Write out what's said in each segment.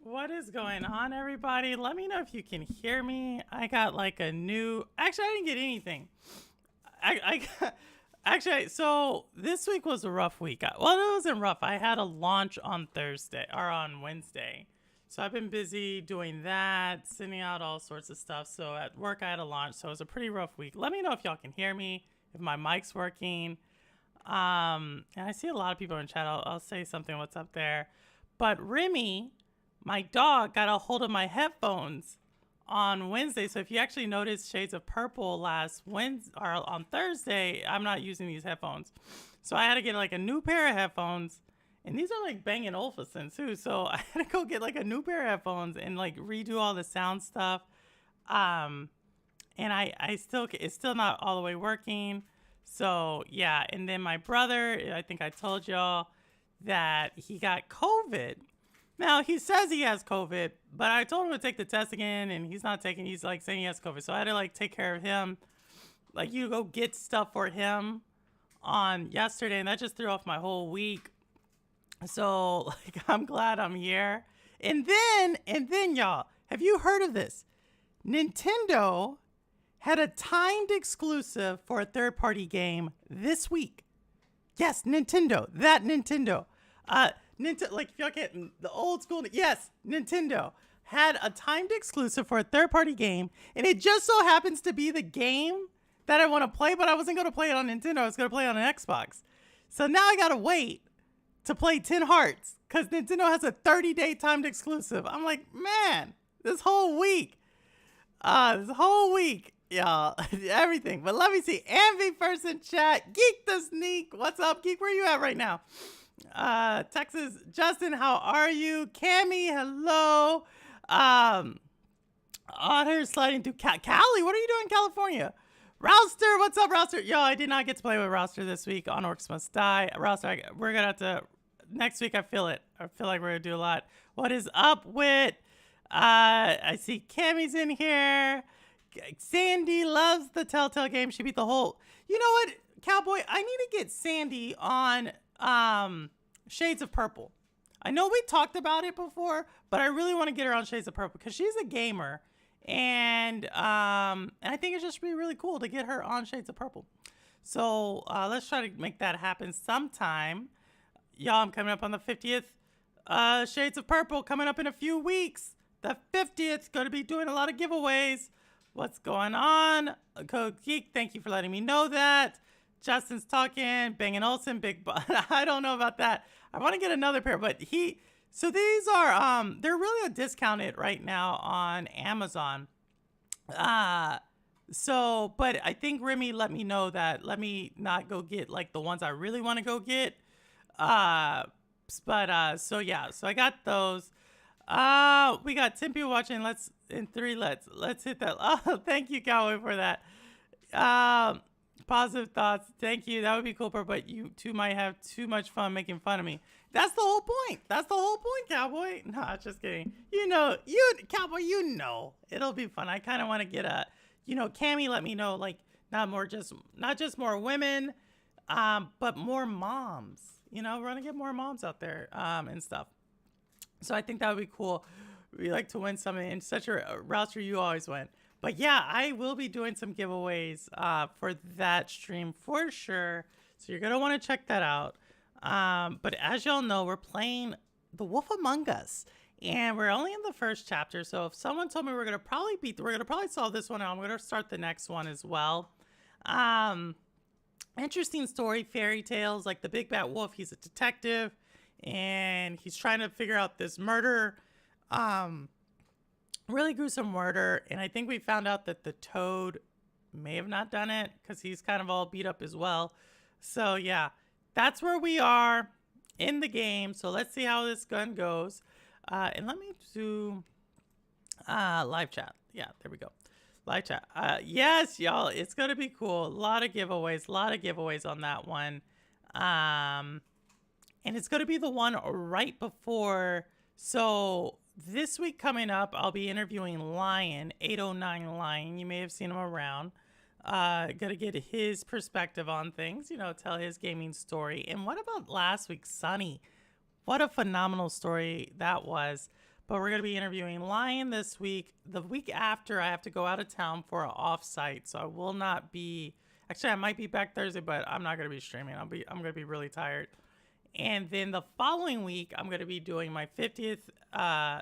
What is going on, everybody? Let me know if you can hear me. I got like a new... Actually, I didn't get anything. Actually, so this week was a rough week. Well, it wasn't rough. I had a launch on Thursday or on Wednesday. So I've been busy doing that, sending out all sorts of stuff. So at work, I had a launch. So it was a pretty rough week. Let me know if y'all can hear me, if my mic's working. And I see a lot of people in chat. I'll say something, what's up there. But Remy, my dog, got a hold of my headphones on Wednesday. So if you actually noticed Shades of Purple last Wednesday or on Thursday, I'm not using these headphones. So I had to get like a new pair of headphones. And these are like Bang & Olufsen too. So I had to go get like a new pair of headphones and like redo all the sound stuff. And it's still not all the way working. So yeah. And then my brother, I think I told y'all that he got COVID. Now he says he has COVID, but I told him to take the test again and he's not taking, he's like saying he has COVID. So I had to like take care of him. Like you go get stuff for him on yesterday and that just threw off my whole week. So like, I'm glad I'm here. And then y'all, have you heard of this? Nintendo had a timed exclusive for a third-party game this week. Yes, Nintendo, that Nintendo. Like if y'all get the old school, yes, Nintendo had a timed exclusive for a third-party game. And it just so happens to be the game that I want to play, but I wasn't going to play it on Nintendo. I was going to play it on an Xbox. So now I got to wait to play 10 Hearts because Nintendo has a 30-day timed exclusive. I'm like, man, this whole week, y'all, everything. But let me see. Envy first in chat. Geek the Sneak. What's up, Geek? Where you at right now? Texas. Justin, how are you? Cammy, hello. Otter sliding through Cali. What are you doing in California? Rouster, what's up, Rouster? Yo, I did not get to play with Rouster this week on Orcs Must Die. Rouster, we're gonna have to next week. I feel it. I feel like we're gonna do a lot. What is up with? I see Cammy's in here. Sandy loves the Telltale game. She beat the whole. You know what, Cowboy? I need to get Sandy on Shades of Purple. I know we talked about it before, but I really want to get her on Shades of Purple because she's a gamer, and I think it's just be really cool to get her on Shades of Purple. So let's try to make that happen sometime. Y'all, I'm coming up on the 50th Shades of Purple coming up in a few weeks. The 50th, going to be doing a lot of giveaways. What's going on? Code Geek, thank you for letting me know that. Justin's talking. Bang & Olufsen, Big I don't know about that. I want to get another pair, but so these are, they're really discounted right now on Amazon. So, but I think Remy let me know that, let me not go get like the ones I really want to go get. So yeah, so I got those. We got 10 people watching. Let's hit that. Oh, thank you, Cowboy, for that. Positive thoughts. Thank you. That would be cool, but you two might have too much fun making fun of me. That's the whole point. That's the whole point, Cowboy. No, just kidding. Cowboy, it'll be fun. I kind of want to get Cammy let me know, like, not just more women, but more moms. We're going to get more moms out there, and stuff. So I think that would be cool. We like to win something, and such a rouster you always win. But yeah, I will be doing some giveaways for that stream for sure. So you're going to want to check that out. But as y'all know, we're playing The Wolf Among Us. And we're only in the first chapter. So if someone told me we're going to probably solve this one out, I'm going to start the next one as well. Interesting story, fairy tales, like the Big Bad Wolf. He's a detective and he's trying to figure out this murder. Really gruesome murder. And I think we found out that the toad may have not done it because he's kind of all beat up as well. So yeah, that's where we are in the game. So let's see how this gun goes. And let me do live chat. Yeah, there we go. Live chat. Yes, y'all, it's going to be cool. A lot of giveaways on that one. And it's going to be the one right before. So this week coming up, I'll be interviewing Lion, 809 Lion. You may have seen him around. Gonna get his perspective on things, tell his gaming story. And what about last week, Sunny? What a phenomenal story that was. But we're gonna be interviewing Lion this week. The week after, I have to go out of town for an offsite, so I will not be. Actually, I might be back Thursday, but I'm not gonna be streaming. I'm gonna be really tired. And then the following week, I'm gonna be doing my 50th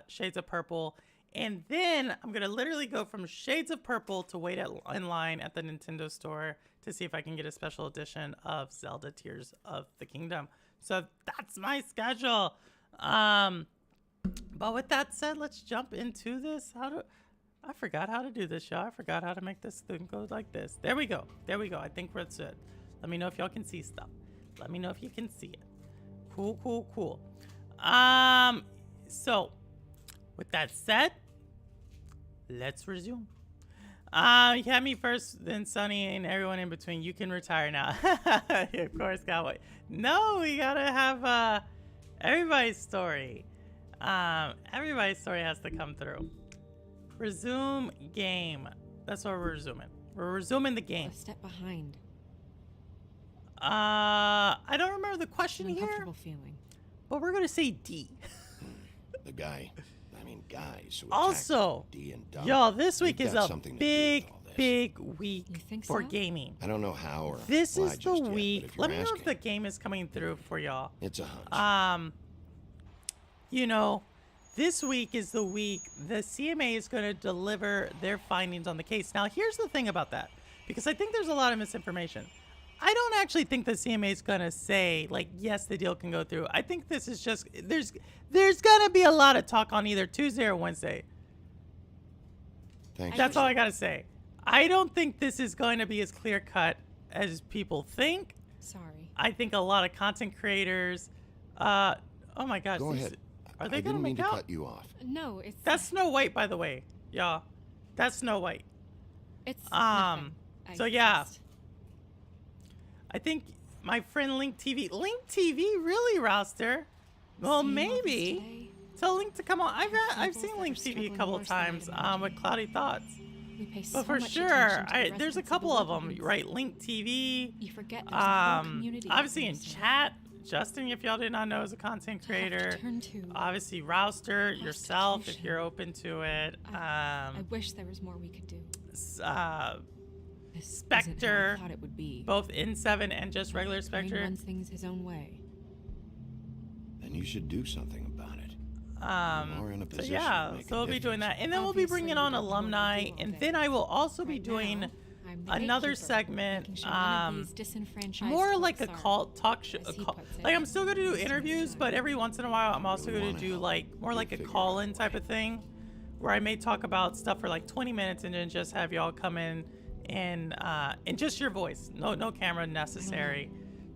Shades of Purple. And then I'm going to literally go from Shades of Purple to wait in line at the Nintendo store to see if I can get a special edition of Zelda Tears of the Kingdom. So that's my schedule. But with that said, let's jump into this. I forgot how to do this, y'all. I forgot how to make this thing go like this. There we go. I think that's it. Let me know if y'all can see stuff. Let me know if you can see it. Cool. So with that said, let's resume. You had me first, then Sunny, and everyone in between. You can retire now. Of course, Cowboy. No, we gotta have everybody's story. Everybody's story has to come through. Resume game. That's what we're resuming. We're resuming the game. A step behind. I don't remember the question here. Uncomfortable feeling. But we're gonna say D. The guys who also, D and Dom, y'all, this week is a big week for so? gaming. I don't know how or this why is the just week. Yet, Let me know asking, if the game is coming through for y'all. It's a hunch. This week is the week the CMA is going to deliver their findings on the case. Now, here's the thing about that, because I think there's a lot of misinformation. I don't actually think the CMA is going to say, like, yes, the deal can go through. I think this is just, there's going to be a lot of talk on either Tuesday or Wednesday. Thanks. That's all I got to say. I don't think this is going to be as clear cut as people think. Sorry. I think a lot of content creators, oh my gosh. Go ahead. Are they I gonna didn't mean make to out? cut you off. No, it's That's Snow White, by the way, y'all. That's Snow White. it's Um, nothing. so yeah. I think my friend Link TV. Link TV, really, Rouster? Well, maybe. Tell Link to come on. I've seen Link TV a couple of times with Cloudy Thoughts. We pay so But for much sure, attention to the there's a residents of the couple of them, Woodlands. right? Link TV. You forget there's a whole community. Obviously out in there, so chat, Justin, if y'all did not know, is a content to have to creator. turn to. Obviously, Rouster, yourself, if Prostitution. you're open to it. I wish there was more we could do. This This isn't how I Spectre, thought it would be. both in 7 and just regular Crane Spectre. runs things his own way. Then you should do something about it. We're in a So position yeah, to make a so we'll be doing that, difference. and then we'll be Obviously, bringing on we don't know what we alumni, do all and day. then I will also be Right doing now, I'm the another gatekeeper, segment, making sure none of these disenfranchised more like a folks are, call talk show. as he puts it, Like I'm still going to do wasting his interviews, time. but every once in a while I'm also Really going to wanna do help. like more like a We'll figure call-in out a type of way. thing, where I may talk about stuff for like 20 minutes and then just have y'all come in and just your voice, no camera necessary,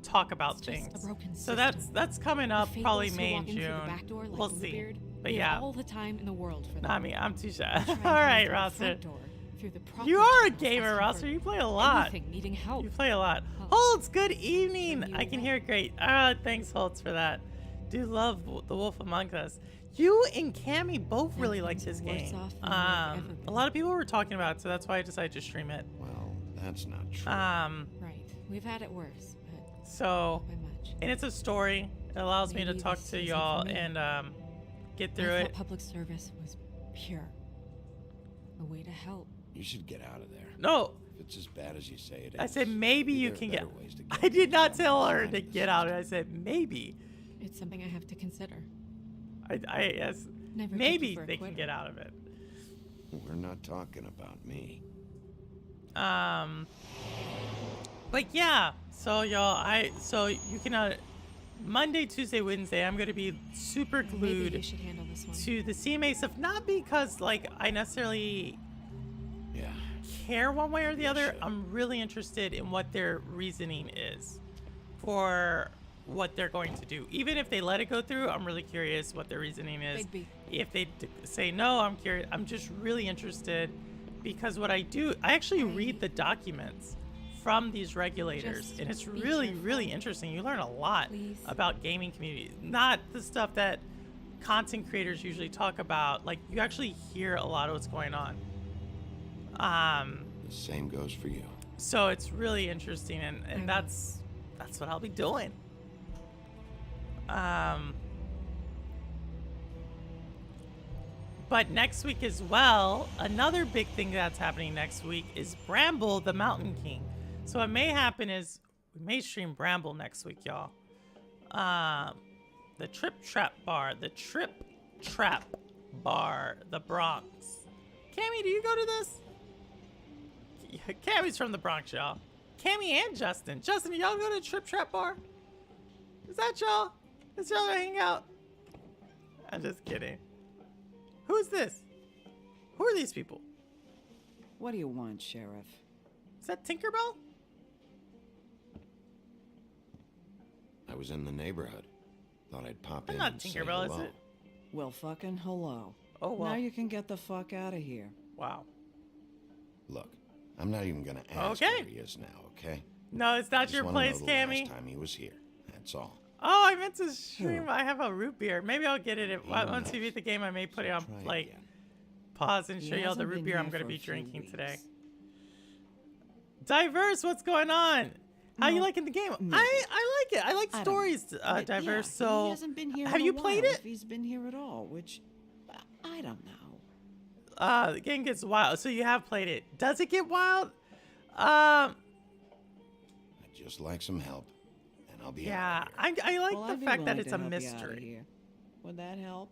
talk about It's just a things. broken So system. that's coming The up Fables probably who May walk and in through the June. back door like We'll see. Bluebeard, But we yeah. have all the time in the world for that. Not me. I'm too shy. Try and All come right, in through the Roster. front door, through the proper You are a channels, gamer, asking Roster. for You play a lot. anything, needing help. You play a lot. Help. Holtz, good evening. you I can away. hear it great. Thanks, Holtz, for that. Do love The Wolf Among Us. You and Cammy both really like things this are worse game. off than they've ever been. A lot of people were talking about it, so that's why I decided to stream it. Well, that's not true. Right. We've had it worse, but So, not by much. and it's a story. It allows me to Maybe talk this to isn't y'all for me. and get through I it. thought public service was pure. A way to help. You should get out of there. No, If it's as bad as you say it is. I said maybe you there are can get. better ways to I did not beyond tell her to kindness. get out. I said maybe. It's something I have to consider. Yes, Never take maybe you for a they can quitter. get out of it. We're not talking about me. But yeah, so y'all, so you can Monday, Tuesday, Wednesday, I'm gonna be super Maybe glued you should handle this one. to the CMA stuff, not because like I necessarily Yeah. care one way or the other. should. I'm really interested in what their reasoning is for what they're going to do. Even if they let it go through, I'm really curious what their reasoning is. Bigby. If they say no, I'm curious. I'm just really interested because what I do, I actually read the documents from these regulators, Just and it's be really, careful. really interesting. You learn a lot Please. about gaming community, not the stuff that content creators usually talk about. Like you actually hear a lot of what's going on. The same goes for you. So it's really interesting, and that's what I'll be doing. But next week as well, another big thing that's happening next week is Bramble the Mountain King. So what may happen is we may stream Bramble next week, y'all. The Trip Trap Bar, the Bronx. Cammy, do you go to this? Yeah, Cammy's from the Bronx, y'all. Cammy and Justin. Justin, y'all go to Trip Trap Bar? Is that y'all? Is y'all gonna hang out? I'm just kidding. Who's this? Who are these people? What do you want, Sheriff? Is that Tinkerbell? I was in the neighborhood. Thought I'd pop That's in not and say Tinkerbell, is hello. it? Well, fucking hello. Oh, well. Now you can get the fuck out of here. Wow. Look, I'm not even gonna ask Okay. where he is now, okay? No, it's I not just your wanna know place, the Cammy. last time he was here. That's all. Oh, I meant to stream. I have a root beer. Maybe I'll get it once we beat the game. I may put it on Try like again. pause and He show y'all the hasn't root been beer I'm here gonna for be a few drinking today. weeks. Diverse, what's going on? How you No, liking the game? maybe. I like it. I like I don't stories, But Diverse. yeah, So he hasn't been here have in a you played while, it? If he's been here at all, which I don't know. The game gets wild. So you have played it. Does it get wild? I'd just like some help, and I'll be Yeah. out of here. I like Well, the I'd be fact that willing it's to a help you outta mystery. here. Would that help?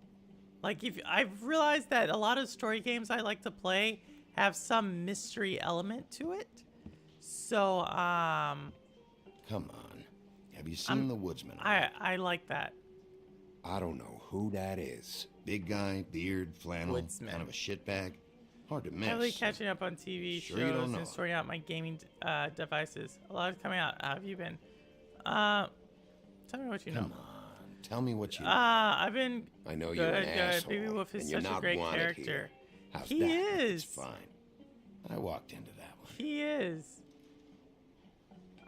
Like if I've realized that a lot of story games I like to play have some mystery element to it. So Come on. Have you seen the woodsman? I like that. I don't know who that is. Big guy, beard, flannel, Woodsman. kind of a shitbag. Hard to miss. Heavily catching up on TV Sure you don't shows know and it. sorting out my gaming devices. A lot is coming out. How have you been? Tell me what you know. Tell me what you know. I've been I know you're an asshole, Bigby Wolf is and you're such a not great wanted character. here. How's He that? is. It's fine. I walked into that one. He is.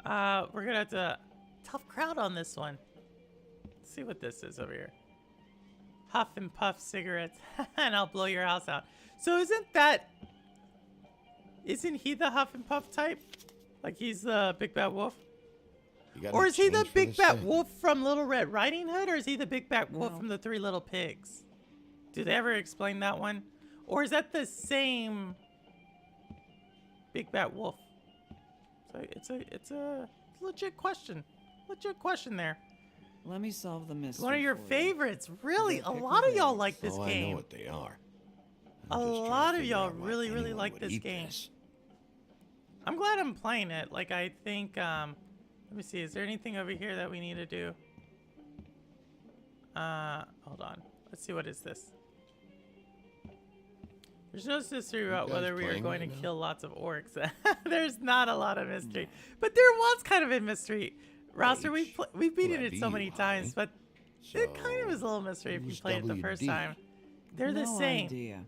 We're gonna have to tough crowd on this one. Let's see what this is over here. Huff and puff cigarettes, and I'll blow your house out. So isn't he the huff and puff type? Like he's the Big Bad Wolf? You got Or any is he the change for Big this Bad thing? Wolf from Little Red Riding Hood, or is he the Big Bad Wolf No. from the Three Little Pigs? Do they ever explain that one? Or is that the same Big Bad Wolf? So it's a legit question. Legit question there. Let me solve the mystery. One of your for you. favorites. Really, Yeah, a pick lot a of y'all base. like this Oh, I know game. what they are. A I'm just trying to lot of figure y'all out why really anyone like would this eat game. this. I'm glad I'm playing it. Like, I think, let me see. Is there anything over here that we need to do? Hold on. Let's see. What is this? There's no mystery about guys whether we are playing going right to now? kill lots of orcs. There's not a lot of mystery. But there was kind of a mystery. Roster, we've beaten Well, it so many BYU, times, but it kind of So, is a little mystery if you who's played it the first WD? time. They're the No same. idea.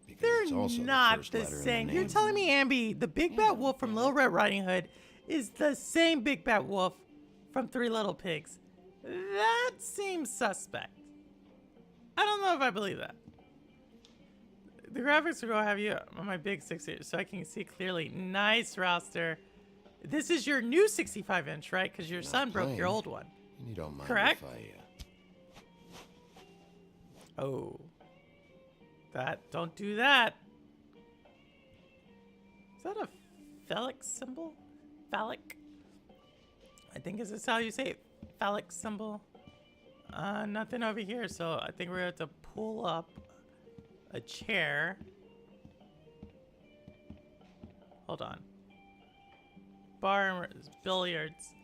Because They're it's also not first the letter in same. the You're name. telling me, Ambi, the Big Bad Wolf from Little Red Riding Hood is the same Big Bad Wolf from Three Little Pigs? That seems suspect. I don't know if I believe that. The graphics will go have you on my big 60 so I can see clearly. Nice roster. This is your new 65-inch, right? Because your Not son broke your playing. old one. You don't mind Correct? if I, Oh. Don't do that. Is that a phallic symbol? Phallic? I think is this how you say it? Phallic symbol? Nothing over here, so I think we're going to have to pull up a chair. Hold on. Bar and billiards.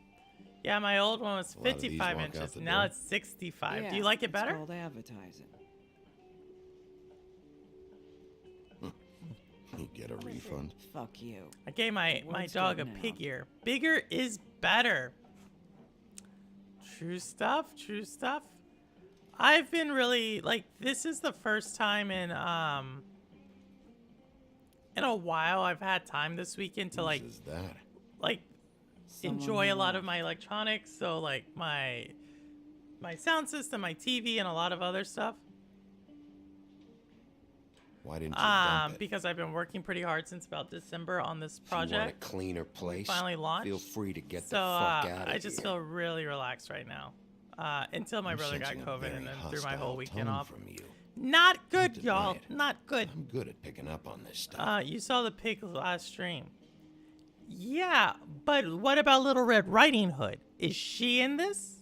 Yeah, my old one was A lot of these 55 walk out inches. the Now door. it's 65. Do Yeah, you like it it's better? called advertising. you get a refund. Fuck you. I gave my Word's dog a getting pig out. ear. Bigger is better. True stuff. True stuff. I've been really like this is the first time in a while I've had time this weekend to like Whose is that? enjoy a Someone lot of my electronics. So like my sound system, my TV, and a lot of other stuff. Why didn't you dump it? Because I've been working pretty hard since about December on this If you want a project. cleaner place? Finally launched. Feel free to get So the fuck out of I just here. feel really relaxed right now. Until my I'm brother got sensing a COVID very and then threw my hostile whole weekend tone off. From you. Not good, deny y'all. it. Not good. I'm good at picking up on this stuff. You saw the pig last stream. Yeah, but what about Little Red Riding Hood? Is she in this?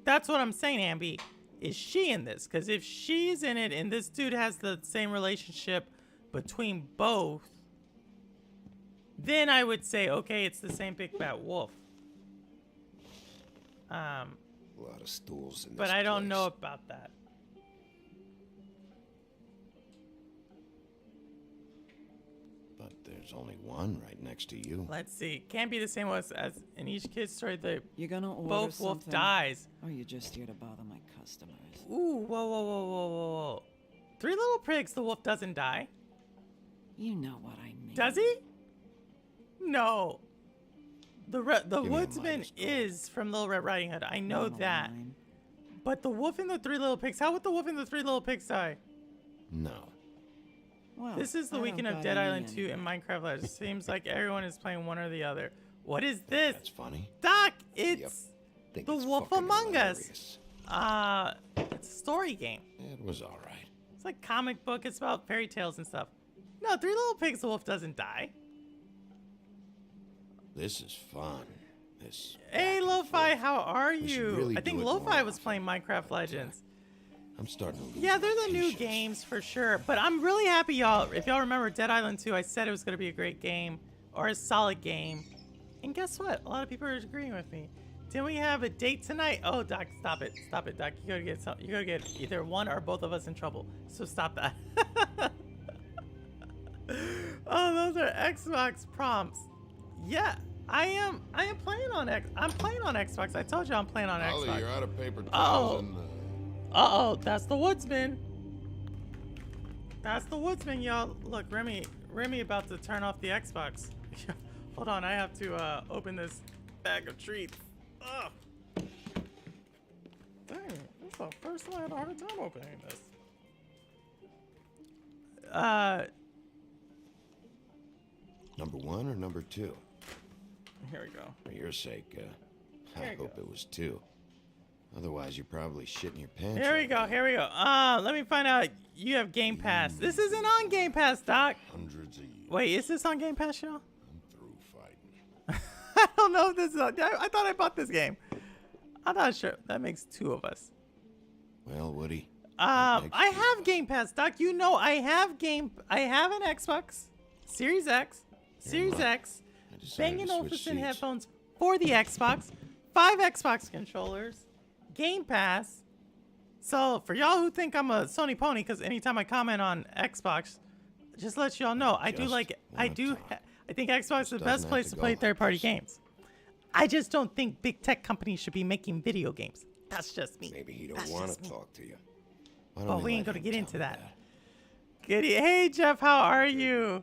That's what I'm saying, Ambi. Is she in this? Because if she's in it and this dude has the same relationship between both, then I would say, okay, it's the same Big Bad Wolf. A lot of stools in this But I don't place. know about that. But there's only one right next to you. Let's see. Can't be the same as in each kid's story. The You're gonna order both wolf something? dies. Or you're just here to bother my customers? Ooh, whoa. Three Little Pigs, the wolf doesn't die. You know what I mean. Does he? No. The me a woodsman Midas card. is from Little Red Riding Hood. I know Down the that. line. But the wolf and the Three Little Pigs, how would the wolf and the Three Little Pigs die? No. Well, This is the I don't weekend of got Dead any Island 2 anyway. and Minecraft Legends. Seems like everyone is playing one or the other. What is this? That's funny. Doc, it's Think The it's Wolf fucking Among Us. hilarious. It's a story game. It was all right. It's like comic book. It's about fairy tales and stuff. No, Three Little Pigs, the wolf doesn't die. This is fun. This. Hey, back and Lo-Fi, forth. how are We should you? really I think do it more Lo-Fi was often. playing Minecraft Legends. I'm starting to lose Yeah, they're my the new patience. games for sure. But I'm really happy, y'all. If y'all remember Dead Island 2, I said it was going to be a great game or a solid game. And guess what? A lot of people are agreeing with me. Didn't we have a date tonight? Oh, Doc, stop it. Stop it, Doc. You gotta get either one or both of us in trouble. So stop that. Oh, those are Xbox prompts. Yeah, I am playing on I'm playing on Xbox. I told you I'm playing on Holly, Xbox. you're out of paper towels and... Uh-oh, that's the woodsman. That's the woodsman, y'all. Look, Remy about to turn off the Xbox. Hold on, I have to open this bag of treats. Ugh. Dang, this is the first time I had a hard time opening this. Number 1 or number 2? Here we go. For your sake, I Here you hope go. it was 2. Otherwise, you're probably shitting your pants. Here we right go, now. here we go. Let me find out. You have Game Pass. This isn't on Game Pass, Doc. Hundreds of years. Wait, is this on Game Pass, y'all? I'm through fighting. I don't know if this is on. I thought I bought this game. I'm not sure. That makes 2 of us. Well, Woody. I have Game Pass, Doc. You know I have an Xbox Series X, Series X, I decided Bang & to switch Olufsen seats. headphones for the Xbox, 5 Xbox controllers, Game Pass. So for y'all who think I'm a Sony pony, because anytime I comment on Xbox, just let y'all know I do Just like wanna talk. I think Xbox is the Doesn't best have place to to go play like third-party this. games. I just don't think big tech companies should be making video games. That's just me. Maybe he don't That's want just to me. talk to you. Why don't But we let ain't gonna him get tell into me that. Goody. Hey, Jeff, how are you?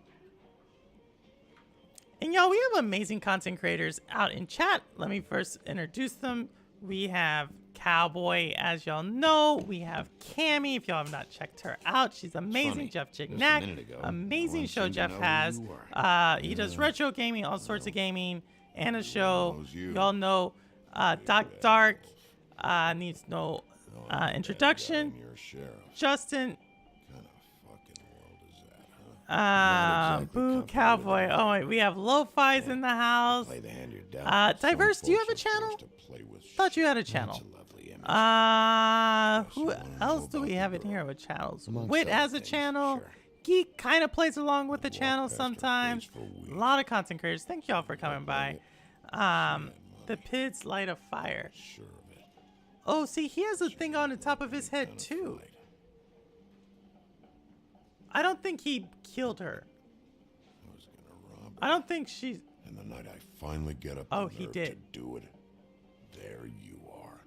And y'all, we have amazing content creators out in chat. Let me first introduce them. We have Cowboy, as y'all know. We have Cammy, if y'all have not checked her out. She's amazing. funny, Jeff just a Jignack, minute ago, amazing no one show seemed to Jeff know who has. you were. He does retro gaming, all sorts of gaming, and a show. knows you. Y'all know Doc Dark needs no introduction. You're a sheriff. Justin, What kind of fucking world is that, huh? Not exactly Boo comfortable Cowboy. with Oh wait, we have Lo-Fi's in the house. Play the hand you're dealt. Diverse, Some do you have a folks are channel? forced to play with Thought you had a shit. channel. That's a lovely image. Who wanna know else do about we the have in girl. here with channels? Amongst Wit other has a things, channel. sure. Geek kind of plays along with the Walk channel past her sometimes. face for weeks. A lot of content creators. Thank y'all for coming by. Shit, The Pids Light a Fire. Sure of it. Oh, see, he has a thing on the top of his head Kind of too. fight. I don't think he killed her. I was gonna rob her. I don't think she's. And the night I finally get up Oh, the he nerve did. to do it, there you are.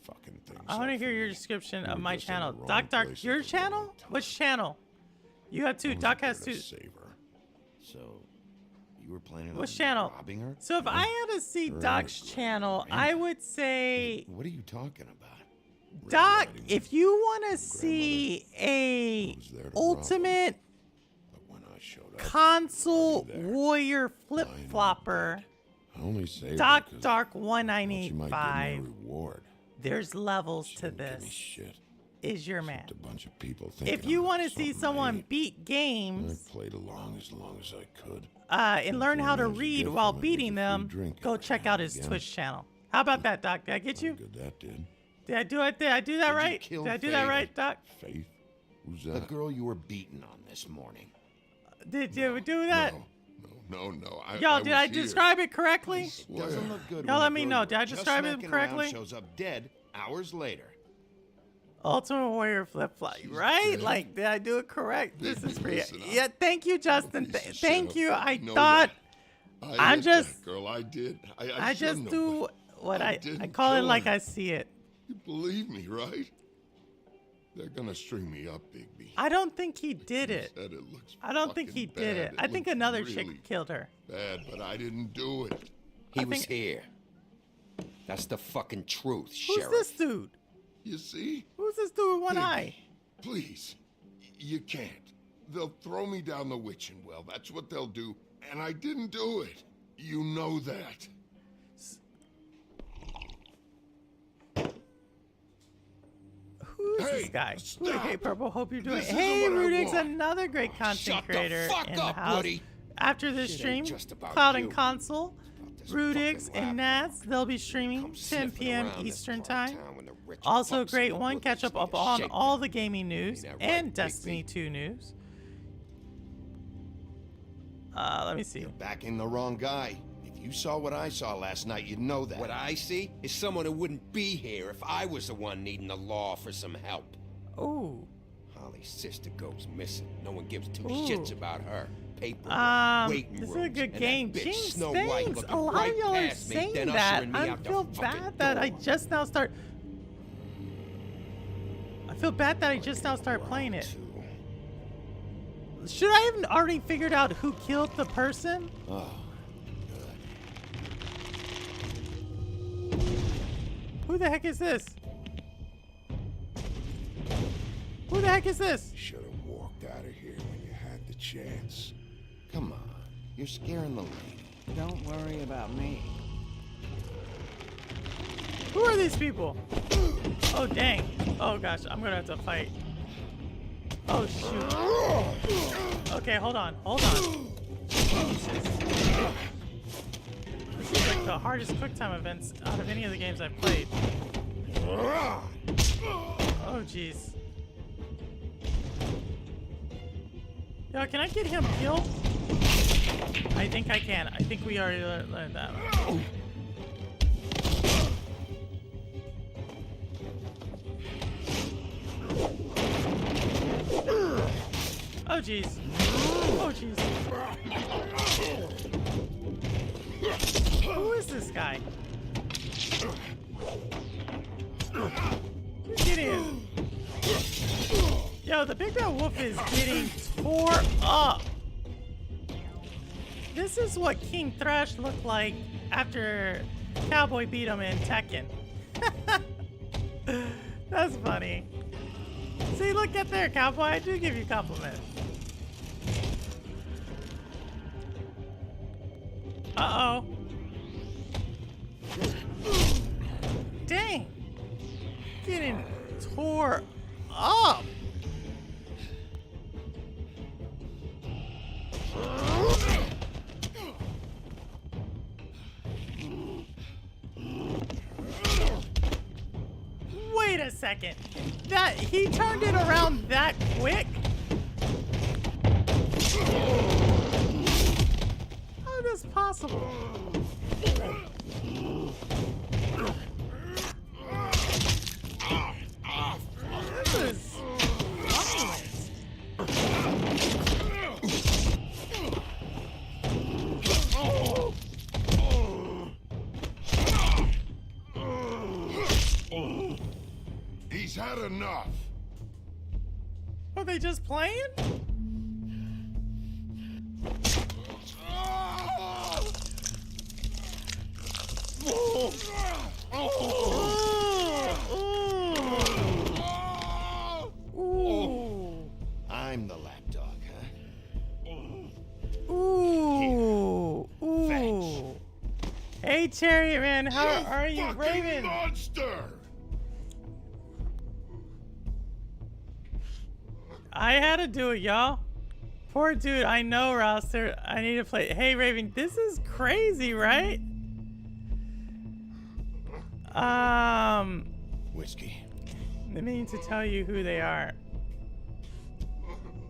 Fucking things. I want to up hear for your me. description You of were my just in the channel. wrong Doc Dark, place your at the wrong channel? time. Which channel? You have 2. I was Doc there has to 2. save her. So, you were planning on Which channel? robbing her? So if I had to see Right. Doc's channel, I would say, What are you talking about? Red Doc, Riding if you want to see a was there to rob her. ultimate But when I showed up, console already there. warrior flip flopper, I only saved her Doc 'cause Dark I thought she might give me a 1985, reward. there's levels She to didn't give me this, shit. is your man. A bunch of people thinking If you I'm want to see something I someone ain't. beat I games played along as I could. and learn how to There's a read gift while from it, beating there's a free them, drink go every check now out and his again. Twitch channel. How about that, Doc? Did I get How you? good that did. Did I do it? Did I do that Did you right? kill Did I do that Faith? right, Doc? Faith? Who's The that? girl you were beating on this morning. Did you do that? No. Y'all, did I was here. describe it correctly? Swear. Doesn't look good. Y'all when let a me girl know. you Did I were just describe it smacking correctly? around shows up dead hours later. Ultimate Warrior flip flop, right? dead. Like, did I do it correct? This is for you. Listen, Yeah, thank you, Justin. piece of Thank shit. you. I know thought that. I'm hit just- that girl. I did. I just shouldn't have, do but what I didn't call it kill like her. I see it. You believe me, right? They're gonna string me up, Bigby. I don't think he did it. Said it looks I don't think he fucking did bad. it. I think looks another really chick killed her. bad, but I didn't do it. He I was think- here. That's the fucking truth, Who's Sheriff. this dude? You see? Who's this dude with one Bigby, eye? Please, you can't. They'll throw me down the witching well. That's what they'll do, and I didn't do it. You know that. Who's this Hey, guy? stop. Hey, Purple, hope you're doing. This isn't Hey, what I Rudix, want. another great content Shut the creator fuck in the up, house. Woody. After this Shit stream, ain't just about Cloud you. and Console, About this Rudix fucking and laptop. Nats, they'll be streaming Come 10 sniffing p.m. around this Eastern part of time. town when the rich Also, a fucks great and one. the Catch up rookies need to on shake all them. the gaming news Ain't that and right, Destiny Bigby? 2 news. Let me see. You're backing the wrong guy. If you saw what I saw last night, you'd know that. What I see is someone who wouldn't be here if I was the one needing the law for some help. Ooh. Holly's sister goes missing. No one gives two Ooh. shits about her. paperwork, waiting this is rooms, a good and game. that bitch James, Snow White thanks. looking A lot right of y'all are past me, saying then that. ushering me I out the feel fucking bad that I door. just now start. I feel bad that I just now start playing it. Should I have already figured out who killed the person? Oh, Who the heck is this? Who the heck is this? Should have walked out of here when you had the chance. come on. You're scaring the lady. Don't worry about me. Who are these people? Oh, dang. Oh, gosh. I'm going to have to fight. Oh, shoot. Okay, hold on. Hold on. Jesus. This is like the hardest QuickTime events out of any of the games I've played. Oh, jeez. Yo, can I get him killed? I think I can. I think we already learned that. Oh, jeez. Oh, jeez. Who is this guy? Get in. Yo, the Bigby Wolf is getting tore up. This is what King Thrash looked like after Cowboy beat him in Tekken. That's funny. See, look at there, Cowboy. I do give you compliments. Uh-oh. Dang. Getting tore up. Wait a second. That he turned it around that quick? How is this possible? This is violent. He's had enough. Are they just playing? Ooh. I'm the lapdog, huh? Ooh. Ooh. Thanks. Hey, Cherry Man, how are you, Fucking Raven? monster! I had to do it, y'all. Poor dude, I know, Roster. I need to play. Hey, Raven, this is crazy, right? Whiskey. Let me need to tell you who they are.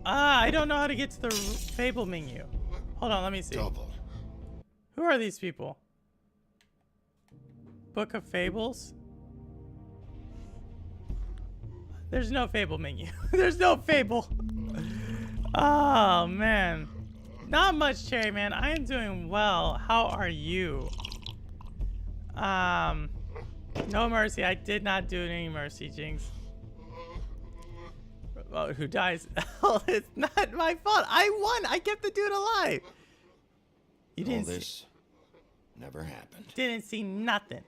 I don't know how to get to the Fable menu. Hold on, let me see. Double. Who are these people? Book of Fables? There's no Fable menu. There's no Fable. Oh, man. Not much, Cherry Man. I am doing well. How are you? No mercy. I did not do any mercy, Jinx. Well, who dies? Oh, it's not my fault. I won. I kept the dude alive. You All didn't this never happened. didn't see nothing.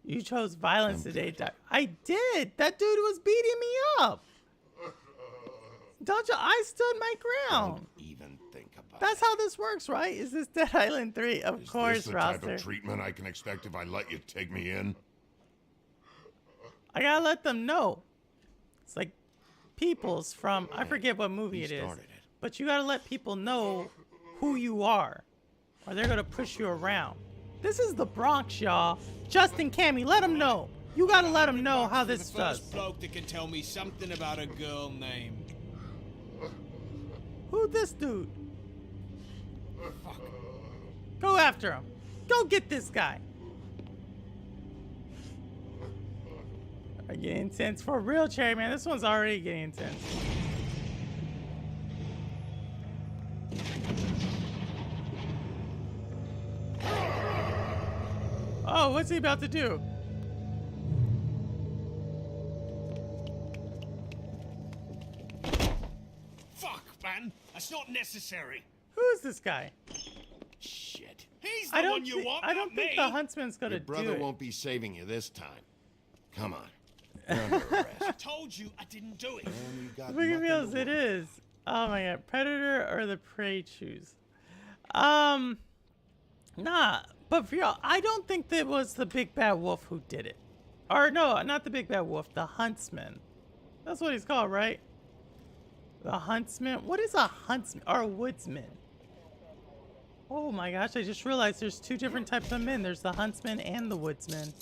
You chose violence today, Doc. I did. That dude was beating me up. Don't you? I stood my ground. Don't even think about That's it. how this works, right? Is this Dead Island 3? Of Is course, this the type Roster. of treatment I can expect if I let you take me in? I gotta let them know. It's like Peoples from, I forget what movie He it is. started it. But you gotta let people know who you are, or they're gonna push you around. This is the Bronx, y'all. Justin Cammy, let them know. You gotta let them know how this the does. first bloke that can tell me something about a girl named. Who this dude? Fuck. Go after him. Go get this guy. Getting intense for real, Cherry Man. This one's already getting intense. Oh, what's he about to do? Fuck, man. That's not necessary. Who is this guy? Shit. He's the I don't one you want, I don't not think me. the huntsman's gonna Your brother do it. won't be saving you this time. Come on. You're under I arrest. told you I didn't do it. And you got Look at nothing me to as it worry. is. Oh my god. Predator or the prey choose? Nah. But for y'all, I don't think that was the big bad wolf who did it. Or no, not the big bad wolf. The huntsman. That's what he's called, right? The huntsman. What is a huntsman or a woodsman? Oh my gosh! I just realized there's two different types of men. There's the huntsman and the woodsman.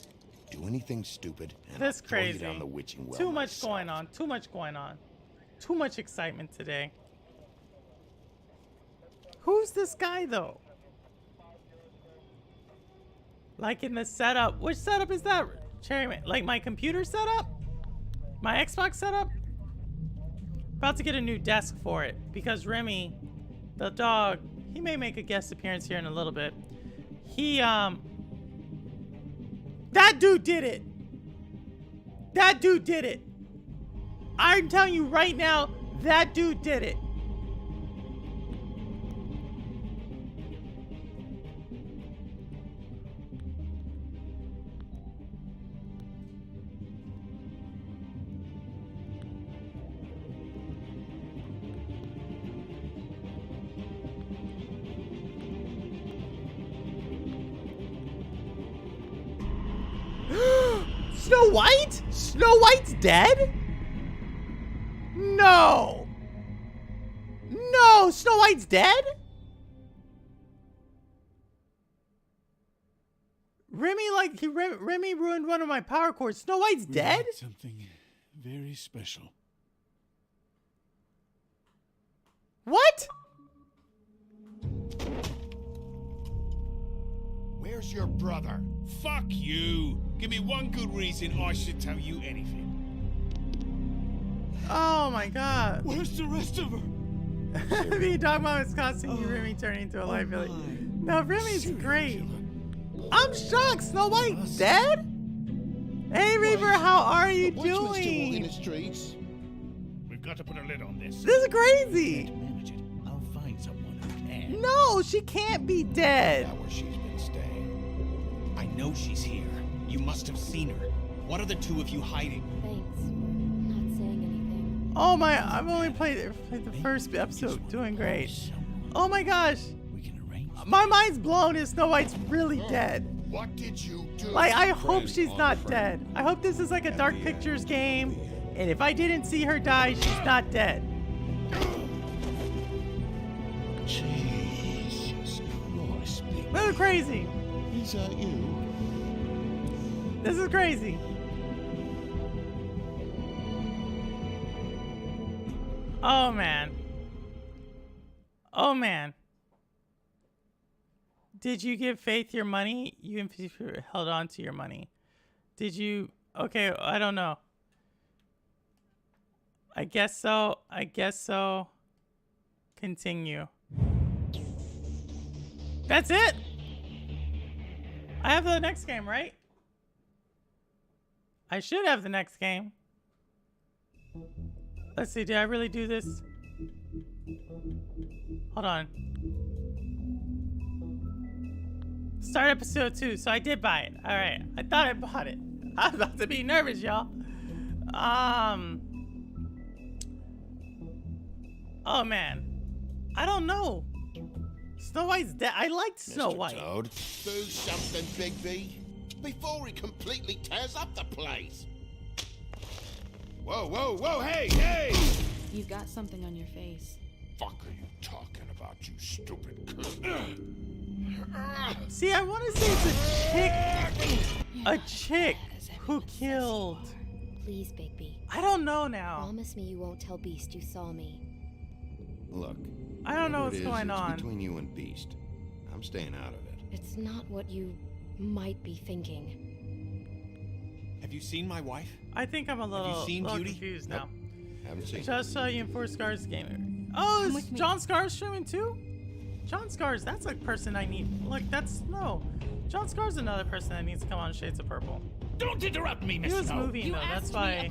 Do anything stupid, and That's I'll throw you crazy. down the witching well Too much myself. going on. Too much going on. Too much excitement today. Who's this guy though? Like in the setup. Which setup is that? Cherryman. Like my computer setup? My Xbox setup? About to get a new desk for it because Remy, the dog, he may make a guest appearance here in a little bit. He that dude did it. That dude did it. I'm telling you right now, that dude did it. Snow White? Snow White's dead? No. No, Snow White's dead? Remy, like, Remy ruined one of my power cords. Snow White's dead? Something very special. What? Where's your brother? Fuck you. Give me one good reason I should tell you anything. Oh my god. Where's the rest of her? Me dog mom is costing you Remy turning into a liability. No, Remy's great. I'm shocked. Snow White's dead? Hey Reaper, how are you doing? streets. We've got to put a lid on this. This is crazy. Manage it. I'll find someone who can. No, she can't be dead. That where she's been staying. I know she's here. You must have seen her. What are the two of you hiding? Thanks for not saying anything. Oh my, I've only played the first episode. Doing great. Oh my gosh. We can arrange. My mind's blown if Snow White's really dead. What did you do? Like, I hope she's not dead. I hope this is like a Dark Pictures game. And if I didn't see her die, she's not dead. Jesus Christ, Big. This is crazy. Is that you? This is crazy. Oh man. Oh man. Did you give Faith your money? You held on to your money. Did you? Okay, I don't know. I guess so. I guess so. Continue. That's it. I have the next game, right? I should have the next game. Let's see, did I really do this? Hold on. Start episode 2, so I did buy it. Alright, I thought I bought it. I was about to be nervous, y'all. Oh man. I don't know. Snow White's dead. I liked Snow Mr. White. Toad, do something, Bigby, before he completely tears up the place. Whoa, whoa, whoa, hey, hey! You've got something on your face. Fuck are you talking about, you stupid cunt? See, I want to say it's a chick who killed. Please, Bigby. I don't know now. Promise me you won't tell Beast you saw me. Look, I don't know whatever what's it is, going it's on. between you and Beast. I'm staying out of it. It's not what you might be thinking. Have you seen my wife? I think I'm a little, seen little Beauty? confused Nope. now. Haven't seen Just saw you in 4 Scars Gamer. Oh, is with me. John Scars streaming too? John Scar's, that's a person I need. Look, John Scar's another person that needs to come on Shades of Purple. Don't interrupt me, He Miss was Snow. moving, though. That's why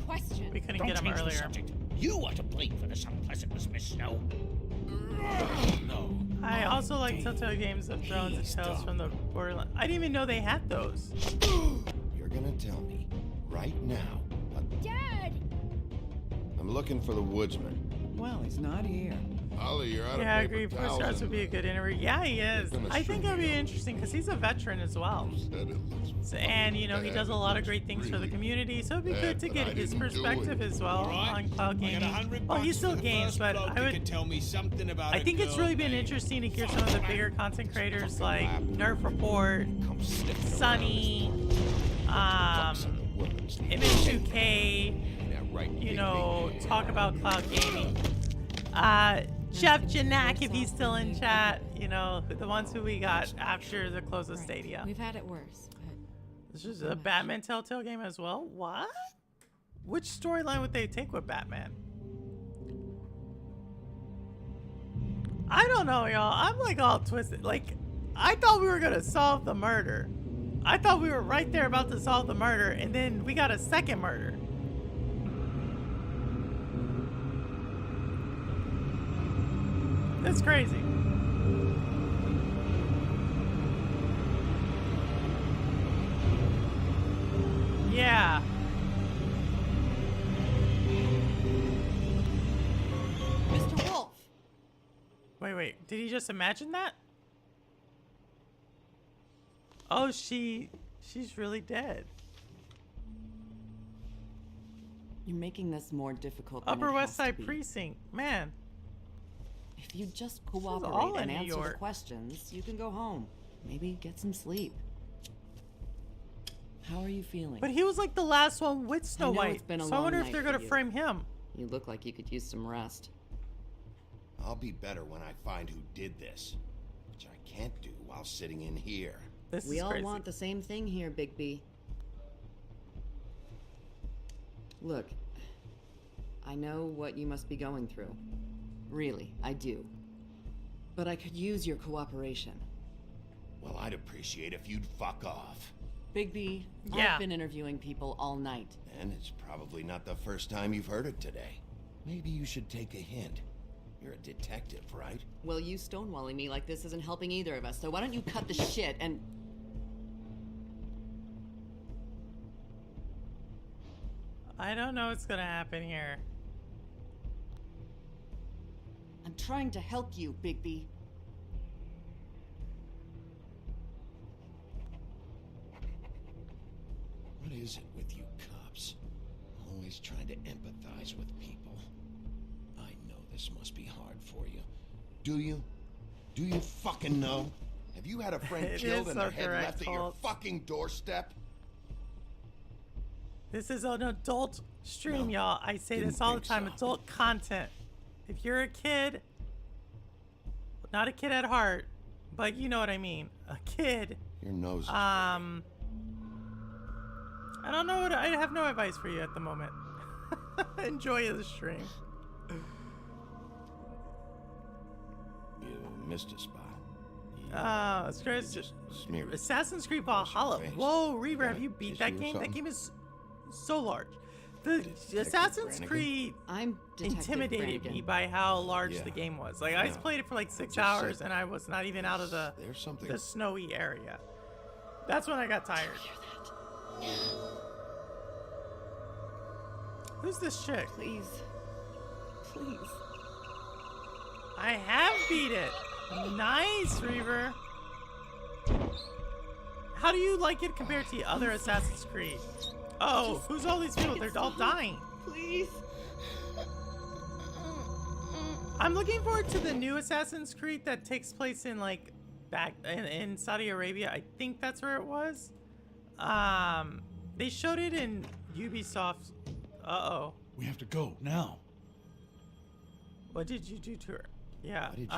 we couldn't Don't get him change the earlier. subject. You are to blame for this unpleasantness, Miss Snow. No. I also like Telltale Games of Thrones and Tales from the Borderlands. I didn't even know they had those. You're gonna tell me right now. Dad! I'm looking for the woodsman. Well, he's not here. Ollie, you're out Yeah, I of paper agree. 4 towels stars would be a good interview. Yeah, he is. Gonna I think string that'd be me up. interesting because he's a veteran as well. Said it looks So, and you know, he bad. does a lot of It great things for the really community, so it'd be bad, good to but get I his didn't do perspective it. as well Alright, on cloud I got gaming. 100 Well, he bucks still for the games, first but bloke I who would. can tell me something about I a think it's girl really been named interesting to hear some of the bigger content creators like Nerf Report, Come sniffing Sunny, MH2K, you know, talk about cloud gaming. Jeff Janak, if he's still in chat, you know, the ones who we got after the close of Stadia. We've had it worse, but This is a Batman Telltale game as well? What? Which storyline would they take with Batman? I don't know, y'all. I'm like all twisted. Like, I thought we were gonna solve the murder. I thought we were right there about to solve the murder, and then we got a second murder. That's crazy. Yeah. Mr. Wolf. Wait. Did he just imagine that? Oh, she's really dead. You're making this more difficult than Upper it West has to Side be. Precinct. Man. If you just all cooperate in and New answer the York. questions, you can go home. Maybe get some sleep. How are you feeling? But he was like the last one with Snow I know White. it's been a So I long wonder if night they're for going to you. frame him. You look like you could use some rest. I'll be better when I find who did this, which I can't do while sitting in here. This We is all crazy. want the same thing here, Bigby. Look, I know what you must be going through. Really, I do. But I could use your cooperation. Well, I'd appreciate if you'd fuck off. Bigby, Yeah. I've been interviewing people all night. And it's probably not the first time you've heard it today. Maybe you should take a hint. You're a detective, right? Well, you stonewalling me like this isn't helping either of us, so why don't you cut the shit and... I don't know what's going to happen here. I'm trying to help you, Bigby. What is it with you cops? Always trying to empathize with people. I know this must be hard for you. Do you? Do you fucking know? Have you had a friend It killed is and so their head correct, left at your Holt. fucking doorstep? This is an adult stream, No, y'all. I say didn't this all the think time. so. Adult content. If you're a kid, not a kid at heart, but you know what I mean. A kid. Your nose is I don't know what I have no advice for you at the moment. Enjoy the stream. You missed a spot. It's great. Just smear it. Assassin's Creed across your Valhalla. face. Whoa, Reaver, have Got a you beat tissue that or game? That something? game is so large. The Detective Assassin's Brannigan? Creed I'm Detective intimidated Brannigan. me by how large Yeah. the game was. Like I Yeah. played it for like 6 Just hours said and I was not even out of the There's something. snowy area. That's when I got tired. Who's this chick? Please. Please. I have beat it. Nice, Reaver. How do you like it compared to the other Assassin's Creed? Oh, who's all these people? They're all dying. Please. I'm looking forward to the new Assassin's Creed that takes place in like back in Saudi Arabia. I think that's where it was. They showed it in Ubisoft. Uh-oh. We have to go now. What did you do to her? Yeah. What did you do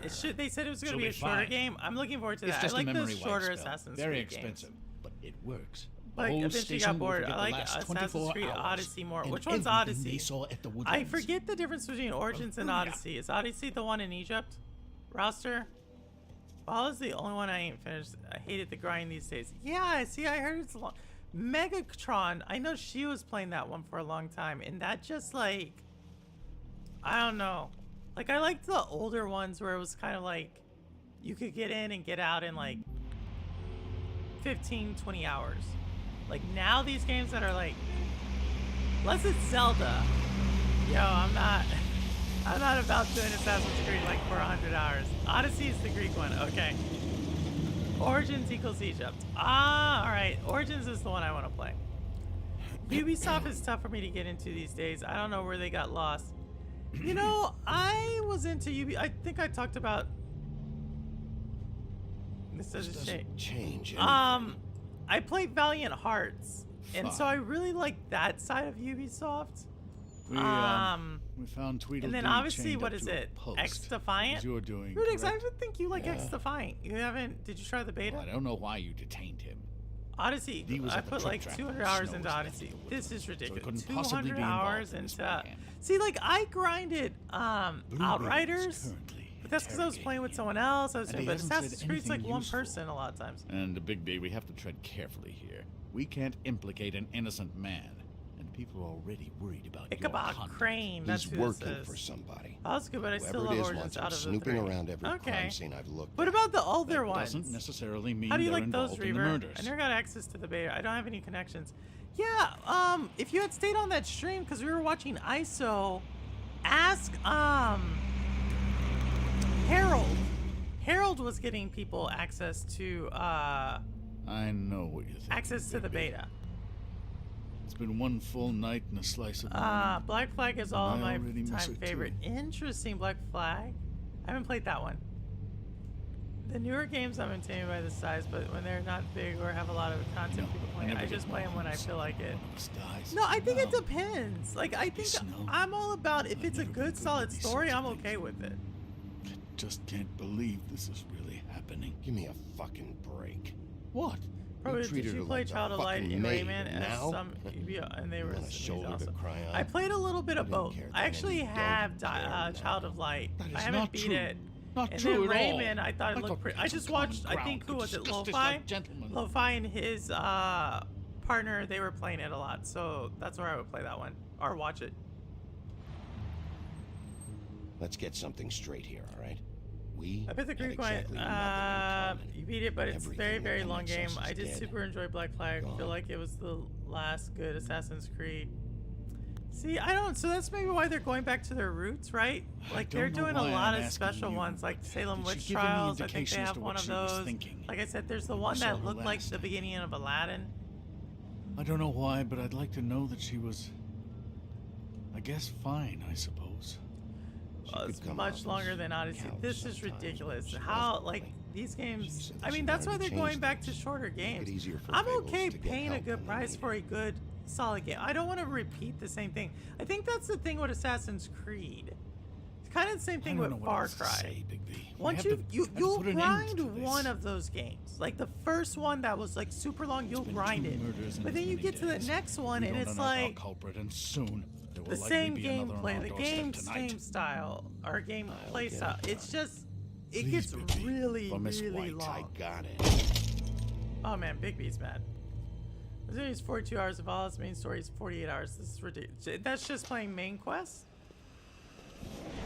to her? They said it was going to She'll be a be shorter fine. game. I'm looking forward to It's that. just I like a memory those wipe shorter spell. Assassin's Very Creed expensive, games. but it works. But I The whole eventually station got will bored. forget I the like last Assassin's 24 Creed hours Odyssey more. and Which one's everything Odyssey? They saw at the I Woodlands. forget the difference between Origins and Hallelujah. Odyssey. Is Odyssey the one in Egypt? Roster? Valhalla's the only one I ain't finished. I hated the grind these days. Yeah, see, I heard it's long. Megatron, I know she was playing that one for a long time, and that just like, I don't know. Like, I liked the older ones where it was kind of like, you could get in and get out in like 15, 20 hours. Like now these games that are like, unless it's Zelda, yo, I'm not about doing Assassin's Creed like for 100 hours. Odyssey is the Greek one, okay. Origins equals Egypt. Ah, all right. Origins is the one I want to play. Ubisoft is tough for me to get into these days. I don't know where they got lost. You know, I was into I think I talked about. This doesn't change. I played Valiant Hearts, and so I really like that side of Ubisoft. We found Tweedledee. And then obviously, what is it? X Defiant. You're doing. Rudix, I would think you like X Defiant. You haven't? Did you try the beta? Well, I don't know why you detained him. Odyssey. I put like 200 hours into Odyssey. This is ridiculous. So 200 hours into. See, like I grinded Outriders. But that's because I was playing with someone else. But Assassin's Creed's like one person a lot of times. And Bigby, we have to tread carefully here. We can't implicate an innocent man. And people are already worried about Ichabod Crane. That's He's who working this for is. somebody. Oh, that's good, but I still love Origins out of the snooping three. around every crime scene I've looked What at. about the older ones? Doesn't necessarily mean How do you they're like those, involved in the Reaver? murders. I never got access to the beta. I don't have any connections. Yeah, if you had stayed on that stream, because we were watching ISO, ask, Harold. Harold was getting people access to, I know what you're thinking. access to the beta. It's been one full night and a slice of morning. Black Flag is all I my already miss time it, favorite. too. Interesting, Black Flag. I haven't played that one. The newer games I'm intimidated by the size, but when they're not big or have a lot of content people playing, I just play them when I feel like it. No, I think it depends. Like, I think I'm all about if it's a good, solid story, I'm okay with it. I just can't believe this is really happening. Give me a fucking break. What? Probably did treated you her play like a Child of Light fucking in maid, Rayman and as now? some, and they were want a shoulder to awesome. cry on? I played a little bit of I didn't both. care I then, actually and have don't care Child now. of Light. That is I haven't not beat true. it. Not And true then at all. Rayman, I thought it looked pretty. I just watched. I think who was it? Lo-Fi. Lo-Fi and his partner. They were playing it a lot, so that's where I would play that one or watch it. Let's get something straight here, all right? I bet the had Greek one. exactly nothing in common. You beat it, but it's a very, Everything very that long connects game. us I is did dead. super enjoy Black Flag. I feel Gone. like it was the last good Assassin's Creed. See, I don't. So that's maybe why they're going back to their roots, right? Like they're doing a lot of special ones, like Salem Did she Witch give any Trials. I think they indication as have to one what of she was those. thinking? Like I said, there's the one saw that her looked like last the beginning of Aladdin. I don't know why, but I'd like to know that she was, I guess, fine, I suppose. It's much longer than Odyssey. This is ridiculous. How, like, these games. I mean, that's why they're going back to shorter games. I'm okay paying a good price for a good, solid game. I don't want to repeat the same thing. I think that's the thing with Assassin's Creed. It's kind of the same thing with Far Cry. Once you'll grind one of those games, like the first one that was like super long, you'll grind it. But then you get to the next one, and it's like culprit, and soon the same gameplay, the same style, or game play style. It's just, it gets really, really long. I got it. Oh man, Bigby's mad. The series is 42 hours of all its main story is 48 hours. This is ridiculous. That's just playing main quests.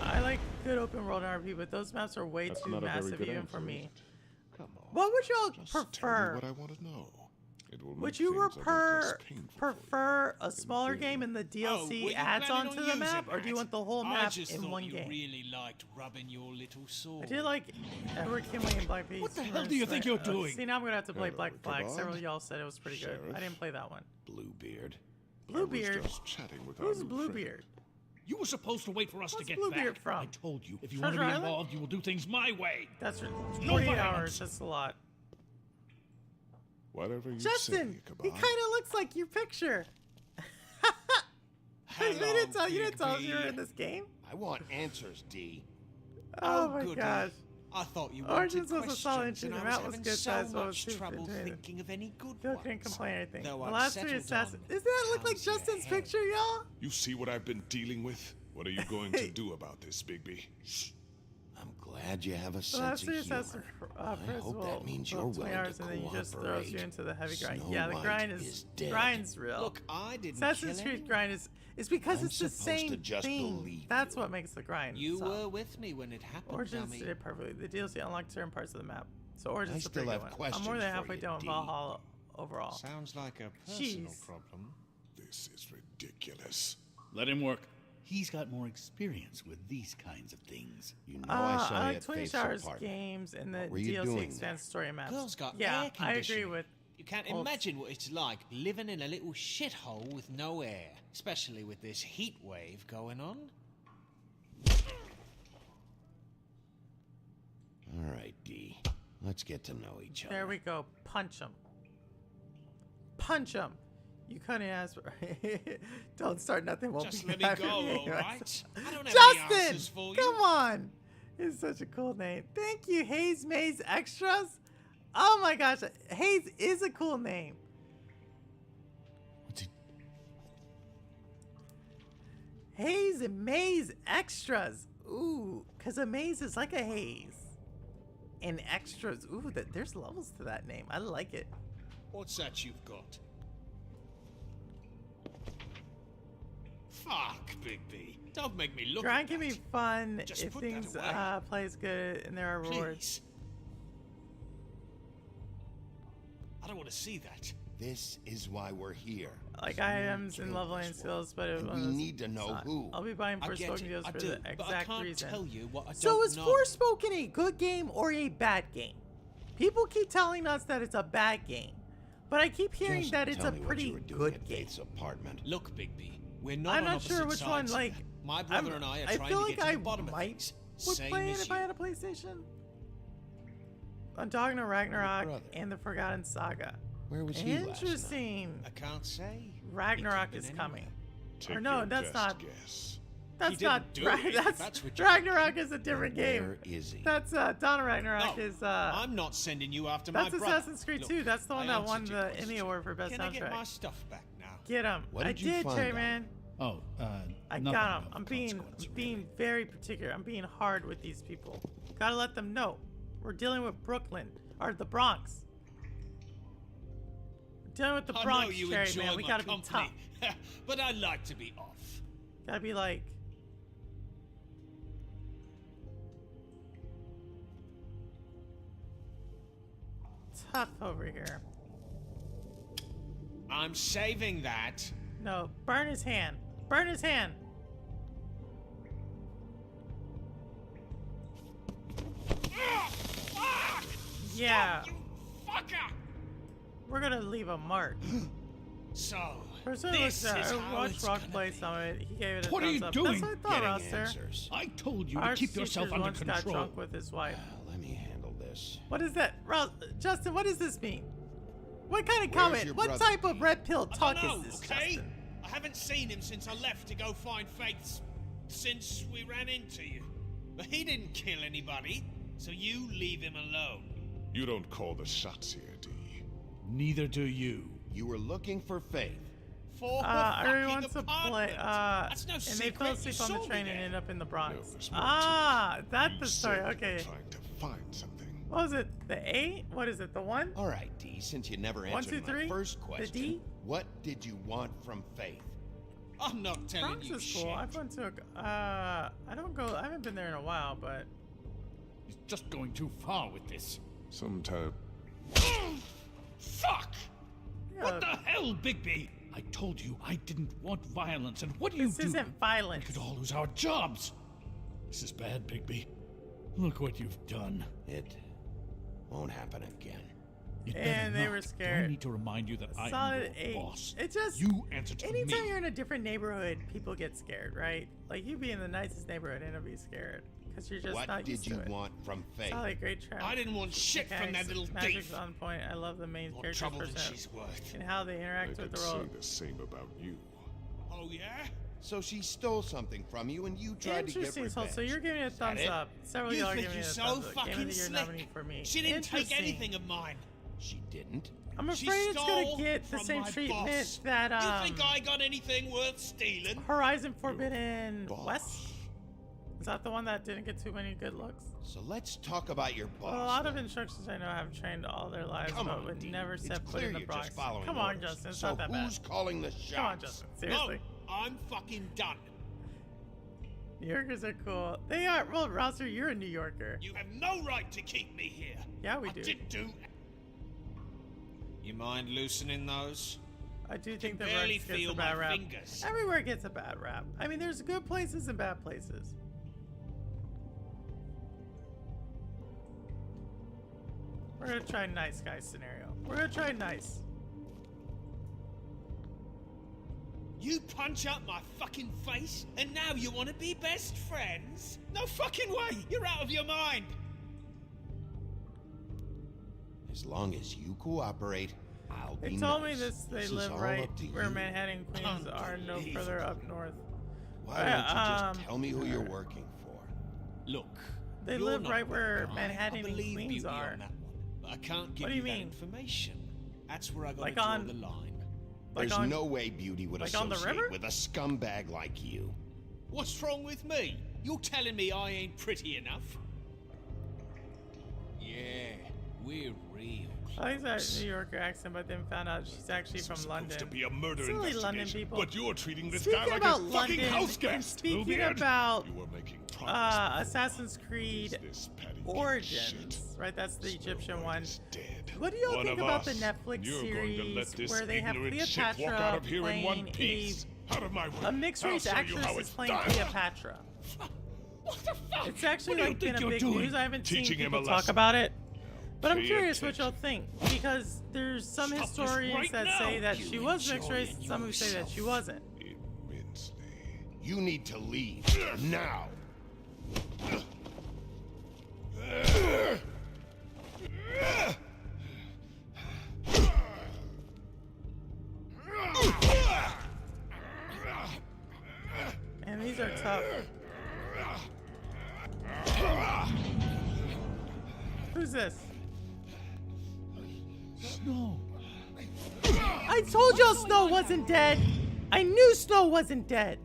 I like good open world RP, but those maps are way too massive even for me. Come on. What would y'all Just tell prefer? me what I want to know. It will Would make you things a little less painful for prefer a smaller game and the were DLC you adds planning onto on the using map, or do you that? want the whole I map just in thought one you game? really liked rubbing your little sword. I did like Edward Kimley and Black Beast. What the hell do you think you're doing? See, now I'm gonna have to play Hello, Black Flag. Ichabod. Several of y'all said it was pretty good. Sheriff. I didn't play that one. Bluebeard. Bluebeard? I was just chatting with our Who's new Bluebeard? You were supposed to wait for us What's to get Bluebeard back. from? I told you, if you Treasure want to be Island? involved, you will do things my way. That's No 48 violence. hours. That's a lot. Whatever you Justin, say, he Ichabod. kind of looks like your picture. You didn't tell us you were in this game? I want answers, D. Oh my goody. gosh. I thought you Origins wanted was a solid questions, entry. and The I map was having good, so that's what was much super trouble intimidating. thinking of any good Phil ones. can't complain, I think. Though The I've last three settled Assassin. on Doesn't that look like how's your Justin's hair? picture, y'all? You see what I've been dealing with? What are you going to do about this, Bigby? I'm glad glad you have a So that's sense the of humor. assassin I hope that means you're willing 20 hours to and then he just throws cooperate. you into the heavy grind. Snow Yeah, the White grind is is dead. grind's real. Look, I didn't Assassin's kill Creed anyone. grind is because I'm it's the supposed to same just thing. believe That's you. what makes the grind. You suck. were with me when it happened, Origins dummy. did it perfectly. The DLC unlocked certain parts of the map. So Origins I is a still pretty have good one. I'm more questions than for halfway you, done with D. Valhalla overall. Sounds like a personal Jeez. problem. This is ridiculous. Let him work. He's got more experience with these kinds of things. You know I saw I you like at 20 Faith's Showers apartment. games and the What were you DLC doing expands story maps. Girl's got yeah, air I agree conditioning. with. You can't Well, imagine what it's like living in a little shithole with no air, especially with this heat wave going on. All right, D. Let's get to know each other. There we go. Punch him. Punch him. You couldn't ask for. Don't start nothing. Won't Just be let me happy. go, all right? I don't have Justin, any answers for you. come on. It's such a cool name. Thank you, Haze Maze Extras. Oh my gosh, Haze is a cool name. What's he? Haze and Maze Extras. Ooh, because a maze is like a haze. And extras. Ooh, there's levels to that name. I like it. What's that you've got? Fuck, Bigby. Don't make me look Grind at can be that. fun Just if put that things away. plays good and there are rewards. Please. I don't want to see that. This is why we're here. Like items and Kill leveling this skills, but and we need to know who. I'll be buying I get Forspoken it. deals I for do, the but I exact can't reason. tell you what I So don't is know. Forspoken a good game or a bad game? People keep telling us that it's a bad game, but I keep hearing Just that it's tell a me what pretty you were doing good at game. Faith's apartment. Look, Bigby, we're not I'm on not sure opposite which one. sides Like, here. My brother and I are trying feel to like get to I the bottom of might things. would Same play it as if you. I had a PlayStation. On Dogna Ragnarok brother. and the Forgotten Saga. Where was he last night? Interesting. I can't say. Ragnarok He could've is been coming. Take Or no, your that's best not. guess. That's He not. didn't do it, That's that's what you Ragnarok is a different game. Where is he? That's Dawn of Ragnarok No, is I'm not sending you after my that's brother. Assassin's Creed Look, 2. That's the one I that won answered your the question. Emmy Award for Best Can I get my Soundtrack. stuff back now? Get him. What I did you did, find Trey out? man. Oh, I nothing got him. of I'm being consequence, being really. very particular. I'm being hard with these people. Gotta let them know. We're dealing with Brooklyn or the Bronx. We're dealing with the I Bronx, know you Cherry enjoy man. We my gotta be company, tough. but I like to be off. Gotta be like. Tough over here. I'm saving that. No, burn his hand. Burn his hand. Yeah. You fucker! We're gonna leave a mark. So, Person this looks is at how watch it's Rock gonna play be. some of it. He gave it a What are thumbs you up. doing? That's what I thought, Getting Roster. answers. I told you to Our keep yourself teachers under once got control. drunk with his wife. Let me handle this. What is that? Justin, what does this mean? What kind of Where's comment? your What brother, type of Pete? red pill I talk don't know, is this, okay? Justin? I haven't seen him since I left to go find Faith's since we ran into you. But he didn't kill anybody, so you leave him alone. You don't call the shots here, D. Neither do you. You were looking for Faith. For her Everyone fucking wants to play. apartment. That's no And they secret. fell You asleep on saw the me train there. and ended up in the No, Bronx. there's more to That's You the story. said you were Okay. trying to find something. What was it? The 8? What is it? The 1? All right, D, since you never 1, answered 2, 3? my first The question, D? what did you want from Faith? I'm not telling Bronx you is shit. cool. I've went to I don't go. I haven't been there in a while, but He's just going too far with this. Sometime. Fuck! What the hell, Bigby? I told you I didn't want violence, and what do this you do? isn't violence. We could all lose our jobs. This is bad, Bigby. Look what you've done. It won't happen again. It And better they not. were Do I scared. need to remind you that I am Solid your 8. boss. It just You answer to anytime me. you're in a different neighborhood, people get scared, right? Like you be in the nicest neighborhood and be scared because you're just What not did used you to it. want from Faith? Solid, great travel. I didn't want shit from that little Magic's thief. on point. I love the main More character's trouble than personality she's worth. and how they I interact with could the say world. the same about you. Oh yeah? So she stole something from you, and you tried to get Interesting. revenge. So you're giving it a thumbs it? up. Several of You y'all are think giving it you're a so thumbs up. Game of fucking the Year slick? nominee for me. She didn't take Interesting. anything of mine. She didn't? I'm She afraid it's gonna stole get the from same my treatment boss. that You think I got anything worth stealing? Horizon Forbidden boss. West. Is that the one that didn't get too many good looks? So let's talk about your boss. Well, a lot of then. instructors I know have trained all their lives, Come but on, would Dean. never It's set foot clear in the you're Bronx. just following Come on, orders. Justin. It's so not that who's bad. calling the shots? Come on, Justin. Seriously. No, I'm fucking done. New Yorkers are cool. They are. Well, Rouser, you're a New Yorker. You have no right to keep me here. Yeah, we I do. didn't do. You mind loosening those? I do think the barely Bronx gets feel a bad my rap. fingers. Everywhere gets a bad rap. I mean, there's good places and bad places. We're gonna try nice guy scenario. We're gonna try nice. You punch up my fucking face, and now you want to be best friends? No fucking way! You're out of your mind! As long as you cooperate, I'll They be told nice. me this. They This is live all right up to where you. Manhattan and Queens are, no further up north. Why don't you just tell me who you're working for? Look, They you're live not right a where bad guy. Manhattan I and believe Queens Beauty are. on that one, but I can't give What do you that mean? information. That's where I gotta Like draw on- the line. Like There's on- no way Beauty would like on the associate river? with a scumbag like you. What's wrong with me? You're telling me I ain't pretty enough? Yeah, we're real. I like that New Yorker accent, but then found out she's actually from London. To be a murder Silly investigation, London people. but you're treating this Speaking guy like about a fucking London, house and guest. speaking Bluebeard. about You were making progress. Assassin's Creed This patty cake Origins, shit. right? That's the Egyptian Snow one. White is dead. What do y'all One think of about us. the Netflix You're series going to let this where they have ignorant shit walk Cleopatra out of here in one playing piece. Out of my way. a mixed race I'll show you actress how is it's playing done. Cleopatra? What the fuck? It's actually What do you like been think a you're big doing? news. I haven't seen Teaching him people a talk lesson. about it. But I'm Pay curious what attention. y'all think, because there's some Stop this historians right that now. say that You she was mixed enjoy race, it and some who say that she yourself. wasn't. Immensely. You need to leave now. And these are tough. Who's this? Snow. I told y'all Snow wasn't dead. I knew Snow wasn't dead.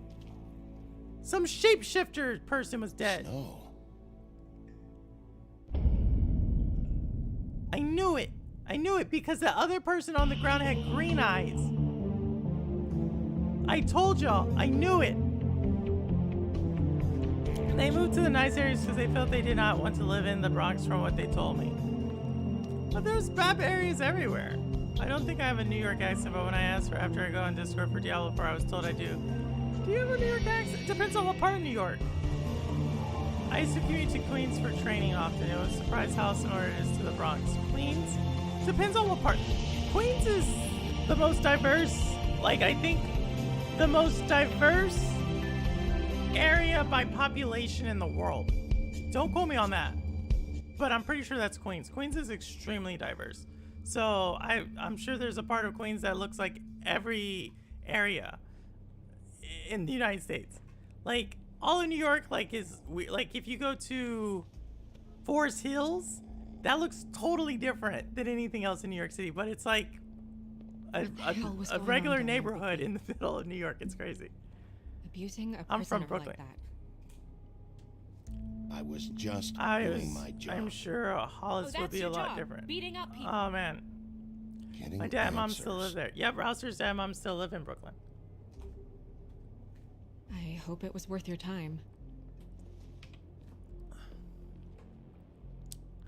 Some shapeshifter person was dead. No. I knew it. I knew it because the other person on the ground had green eyes. I told y'all. I knew it. They moved to the nice areas because they felt they did not want to live in the Bronx from what they told me. But there's bad areas everywhere. I don't think I have a New York accent, but when I asked for after I go on Discord for Diablo 4, I was told I do. Do you have a New York accent? It depends on what part of New York. I used to commute to Queens for training often. It was surprised how similar it is to the Bronx. Queens? Depends on what part. Queens is the most diverse, like I think the most diverse area by population in the world. Don't quote me on that. But I'm pretty sure that's Queens. Queens is extremely diverse. So I'm sure there's a part of Queens that looks like every area in the United States. Like all of New York, like if you go to Forest Hills, that looks totally different than anything else in New York City. But it's like hell was a going regular on down there, neighborhood Bigby? in the middle of New York. It's crazy. Abusing a I'm from prisoner Brooklyn. like that. I was just doing my job. I'm sure Hollis would be a lot different. Beating up people. Oh man, Getting my dad and mom still answers. live there. Yep, Rouser's dad and mom still live in Brooklyn. I hope it was worth your time.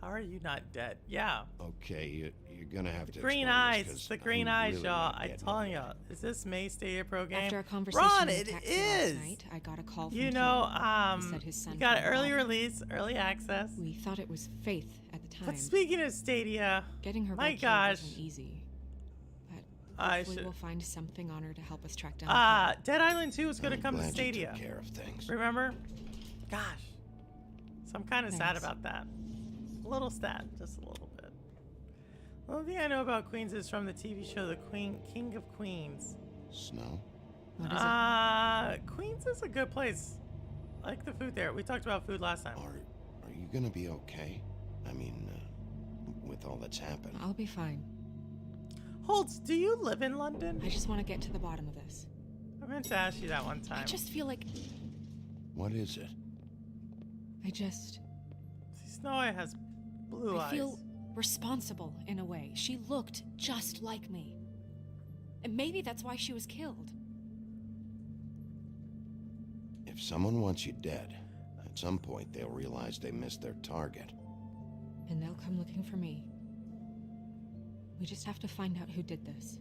How are you not dead? Yeah. Okay, you're gonna have to Green explain eyes. this, It's 'cause the green I'm eyes, really y'all. not I getting telling it. y'all. Is this May Stadia Pro game? After a conversation Ron, with it Taxi is. last night, I got a call from You Tom. know, He said his son you got found a early body. release, early access. We thought it was Faith at the time. But speaking of Stadia, Getting her my back here gosh. wasn't easy. But I hopefully should. we'll find something on her to help us track down. the killer. Dead Island 2 is gonna I'm come to glad you Stadia. took care of things. Remember? Gosh. So I'm kind of sad Thanks. about that. A little sad, just a little bit. The only thing I know about Queens is from the TV show The King of Queens. Snow? What is it? Queens is a good place. I like the food there. We talked about food last time. Are you gonna be okay? I mean, with all that's happened. I'll be fine. Holtz, do you live in London? I just want to get to the bottom of this. I meant to ask you that one I time. just feel like What is it? See, Snow White has blue eyes. I feel responsible in a way. She looked just like me. And maybe that's why she was killed. If someone wants you dead, at some point they'll realize they missed their target. And they'll come looking for me. We just have to find out who did this.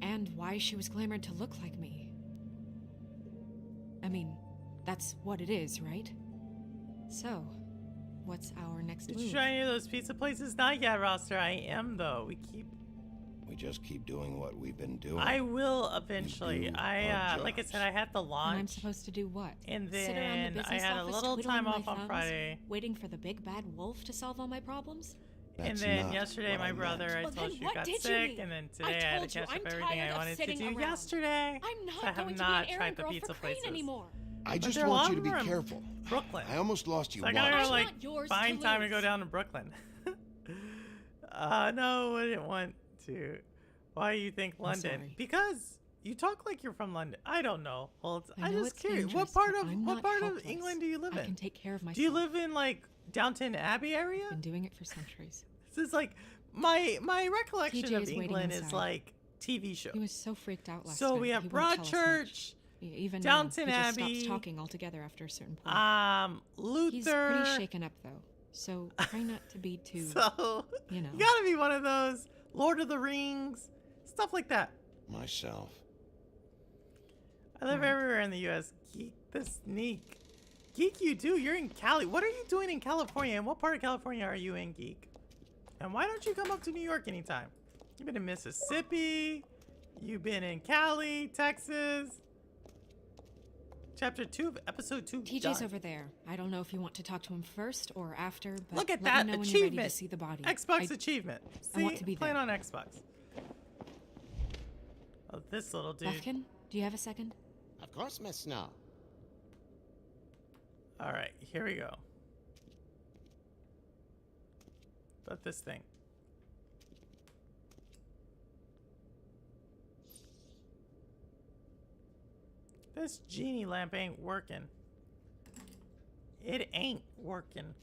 And why she was glamored to look like me. I mean, that's what it is, right? So, what's our next Did move? you try any of those pizza places? Not yet, Roster. I am, though. We just keep doing what we've been doing. I will eventually. We do I our like I jobs. said, I had the launch. And I'm supposed to do what? And Sit around the then business I had a office little twiddling time my off on thumbs, Friday. waiting for the big bad wolf to solve all my problems? And That's then not yesterday, what my I brother, meant. I Well, told then you, what got did you sick, mean? and then I today I had told to you, catch I'm up everything tired I of wanted to sitting do around. yesterday. I'm not So I have going to not be an tried errand the girl pizza for Crane places. anymore. I But just there are a want lot you to of be them in careful. Brooklyn. I almost lost you So I gotta once. go, I'm like, not yours find to time to lose. go down to Brooklyn. No, I didn't want to. Why you think London? sorry. Because you talk like you're from London. I don't know. Well, it's, I I'm know just it's curious. dangerous, What part but of I'm what not part of helpless. England do you live I in? can take care of myself. Do you live in like Downton Abbey area? Been doing it for centuries. This is like my recollection TJ of is waiting England is inside. like TV shows. He was so freaked out last So night. we have he wouldn't tell us much. Broadchurch, Even Downton now, he just Abbey, stops talking altogether after a certain point. Luther. He's pretty shaken up though, so try not to be too. So you know. you gotta be one of those Lord of the Rings, stuff like that. Myself. I live everywhere in the U.S. Geek the sneak. Geek, you do. You're in Cali. What are you doing in California? And what part of California are you in, Geek? And why don't you come up to New York anytime? You've been in Mississippi. You've been in Cali, Texas. Chapter 2 of episode 2. TJ's done. over there. I don't know if you want to talk to him first or after, but Look at let that me know when you're ready to achievement. see the body. Xbox achievement. See, I want to be playing there. on Xbox. Oh, this little dude. Buffkin, do you have a second? Of course, Miss Snow. All right, here we go. But this thing. This genie lamp ain't working. It ain't working.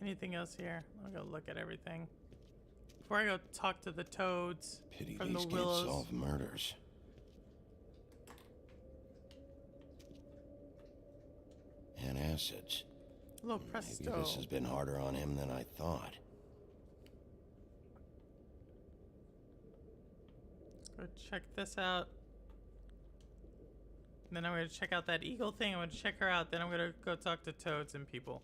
Anything else here? I'll go look at everything. Before I go talk to the toads Pity from these the can't willows. solve murders. And acids. Little Maybe presto. this has been harder on him than I thought. Go check this out. And then I'm going to check out that eagle thing. I'm going to check her out. Then I'm going to go talk to toads and people.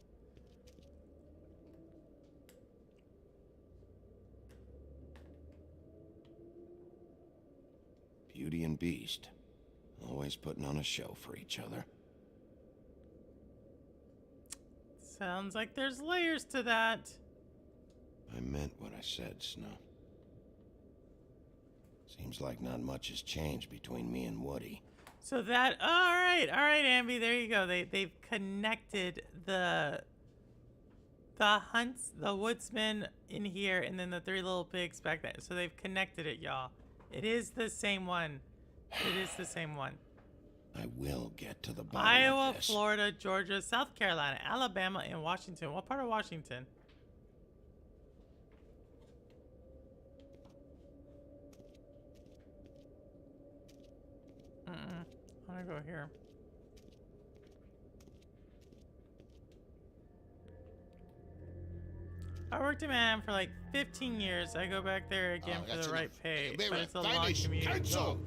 Beauty and Beast. Always putting on a show for each other. Sounds like there's layers to that. I meant what I said, Snow. Seems like not much has changed between me and Woody. So that, all right, Ambi, there you go. They've connected the hunts, the woodsmen in here, and then the three little pigs back there. So they've connected it, y'all. It is the same one. It is the same one. I will get to the bottom Iowa, of this. Florida, Georgia, South Carolina, Alabama, and Washington. What part of Washington? I'm gonna go here. I worked in Manhattan for like 15 years. I go back there again for the right pay, but it's a long commute. Cancel!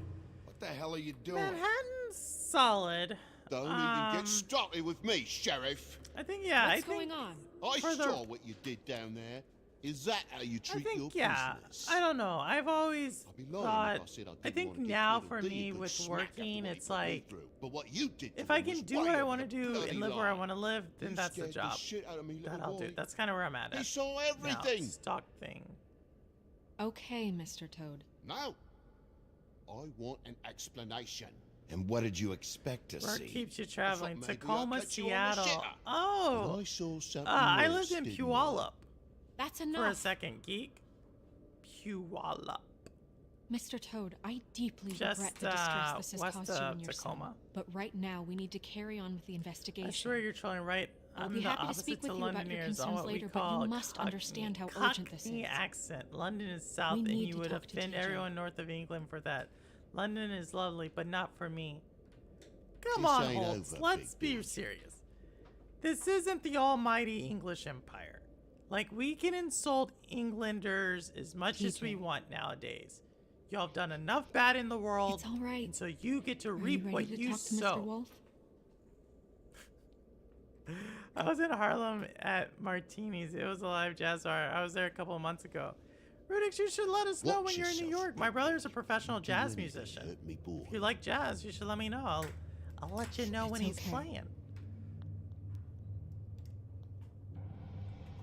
What the hell are you doing? Manhattan's solid. Don't even get started with me, Sheriff. I think, yeah. What's I think, going on? I For the- saw what you did down there. Is that how you I treat your think, yeah. business? I don't know. I've always I'd be lying thought. if I said I I didn't think want to get now rid of for D, me good with smack after working, what he it's put me like through. But what you did if to I him can was do way what I over want to the do bloody and live where I line. want to live, then You that's the scared job shit out of me, that little I'll do. boy. That's kind of where I'm at. He saw now. everything. Stock thing. Okay, Mr. Toad. No. I want an explanation. And what did you expect to Where see? keeps you traveling? maybe I'll Tacoma, catch you on the Seattle. shitter. Oh. I saw something I else, lived in didn't Puyallup That's for a enough. second, geek. Puyallup. Mr. Toad, I deeply Just regret the distress this has west caused you of and your Tacoma. son. But right now, we need to carry on with the investigation. I swear you're trolling, right? I'll I'm be the happy to opposite speak with to you about your Londoners on concerns what we later, but call you must understand how urgent this Cockney is. accent. London is south, We and need you to would talk to offend TJ. everyone north of England for that. London is lovely, but not for me. Come This on, ain't Holtz. over, Let's Bigby. be serious. This isn't the almighty English Empire. Like, we can insult Englanders as much as we TJ. want nowadays. Y'all have done enough bad in the world. It's all right. And so you get to Are reap you ready what to you talk to sow. Mr. Wolf? I was in Harlem at Martini's. It was a live jazz bar. I was there a couple of months ago. Rudix, you should let us know when Watch you're in New yourself, York. My brother's a professional Do jazz anything to musician. hurt me boy. If you like jazz, you should let me know. I'll let you know when It's he's okay. playing.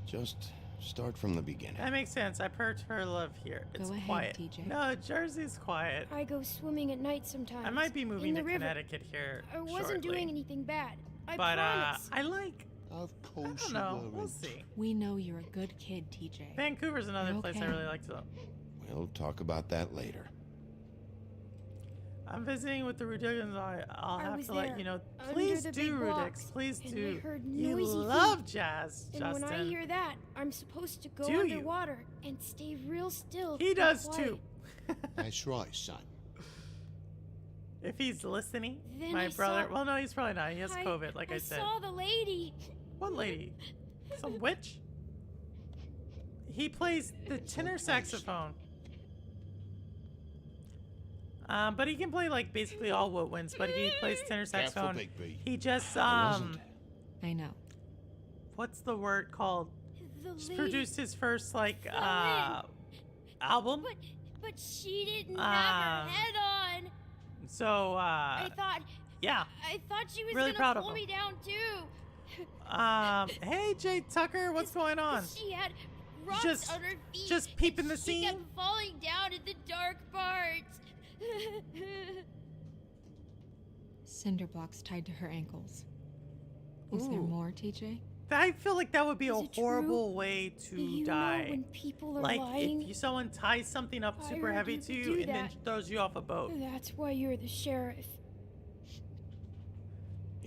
Just start from the beginning. That makes sense. I prefer love here. It's Go ahead, quiet. TJ. No, Jersey's quiet. I go swimming at night sometimes. I might be moving to in the river. Connecticut here I wasn't shortly. doing anything bad. I But promise. I like. Of I course don't you know. weren't. We'll see. We know you're a good kid, TJ. Vancouver's another You're place I okay. really like to go. We'll talk about that later. I'm visiting with the Rudigans. I'll I have was to let there, you know. under Please the do, big blocks, Rudix. Please and do. I heard You noisy love feet. jazz, And Justin. when I hear that, I'm supposed to go Do you? underwater and stay real still. He and does quiet. too. That's right, son. If he's listening, Then my I brother. saw- Well, no, he's probably not. He has COVID, like I said. saw the lady. What lady? Some witch? He plays the tenor saxophone. But he can play like basically all woodwinds, but he plays tenor saxophone. Bigby. He just I wasn't. I know. what's the word called? The Just lady. produced his first like fell album. But she didn't have her head on. So I thought she was Really proud gonna of pull him. me down too. Hey Jay Tucker, what's going on? She had rocks Just- on her feet. just peeping and the she scene? kept falling down in the dark parts. Cinder blocks tied to her ankles. Is there Ooh. more, TJ? I feel like that would be Is a it true? horrible way to You die. know when people are Like lying? if someone ties something up I super heard heavy you to could you do and then that. throws you off a boat. That's why you're the sheriff.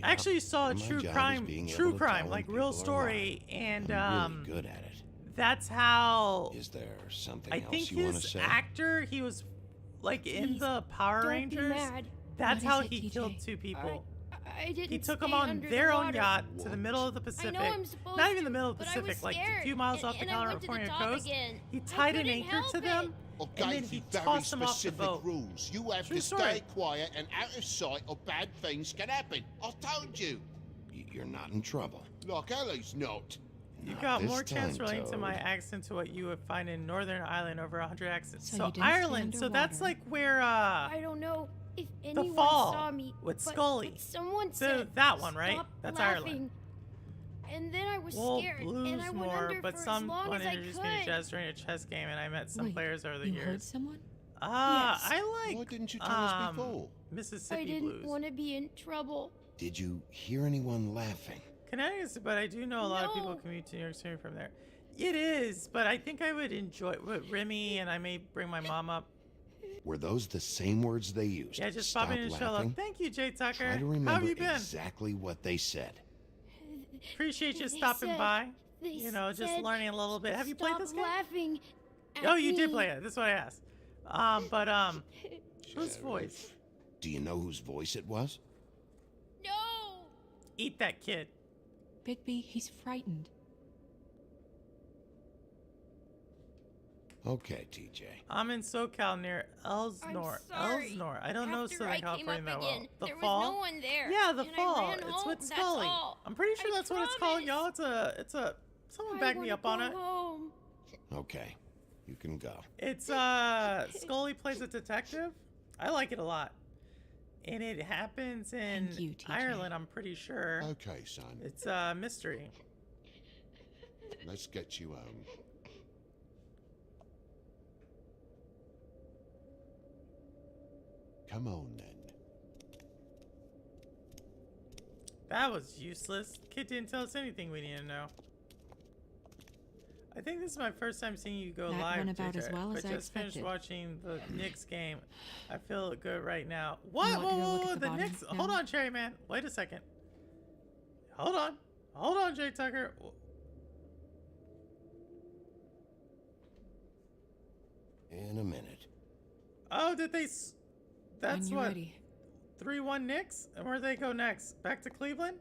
I actually saw a My true job is crime, being able true to crime, tell like when real people are story, and I'm really good at it. that's how Is there something I else think you want to his say? actor, he was like in Please, the Power Don't Rangers. be mad. That's What how is it, he TJ? killed two people. I didn't He took stay them on under their the own water. yacht to the What? middle of the I Pacific. know I'm supposed Not even the to, middle of the but I was Pacific, like a scared, few miles off the and I went to the California top coast. again. He I tied an couldn't anchor help to it. them, I and then gave he you very tossed them off the specific boat. rules. You have True to story. stay quiet and out of sight or bad things can happen. I told you. You're not in trouble. Like Ellie's not. You Not got this more chance time, relating to my Toad. accent to what you would find in Northern Ireland, over 100 accents. So So, you didn't stay Ireland, so that's underwater. like where I don't know if anyone Fall saw me. with but, Scully. But someone So said that one, right? "Stop That's laughing." Ireland. And then I was well, scared, blues and I went more, under but for as long someone as I introduced me to could. chess during a chess game, and I met some Wait, players over the you heard years. someone? Yes. I like Why didn't you tell us before? Mississippi I didn't blues. want to be in trouble. Did you hear anyone laughing? Connecticut, but I do know a lot of people No. commute to New York City from there. It is, but I think I would enjoy with Remy, and I may bring my mom up. Were those the same words they used? Yeah, just Stop popping in to show love. laughing? Thank you, Jay Tucker. Try to How remember have you been? exactly what they said. Appreciate you They stopping said- by. They You know, just said, learning a little bit. Have you played "Stop this game? laughing at Oh, you did me." play it. That's what I asked. Whose voice? Do you know whose voice it was? No. Eat that kid. Bigby, he's frightened. Okay, TJ. I'm in SoCal near Elsinore. sorry. Elsinore. I don't know After Southern I came California up that well. again, The there was Fall. no one there, Yeah, the and I Fall. ran It's home, with that's Scully. all. I'm pretty sure I that's what it's called, y'all. promise. It's a. Someone I back me wanna up on go it. home. Okay, you can go. It's Scully plays a detective. I like it a lot. And it happens in Thank you, TJ. Ireland, I'm pretty sure. Okay, son. It's a mystery. Let's get you home. Come on, then. That was useless. Kid didn't tell us anything we need to know. I think this is my first time seeing you go That live, went about as JJ, well as but I just finished expected. watching the Knicks game. I feel good right now. What? You want to go look at the The bottom Knicks? now? Hold on, Cherry Man. Wait a second. Hold on, Jay Tucker. In a minute. Oh, did they? That's When you're what. ready. 3-1 Knicks? And where they go next? Back to Cleveland?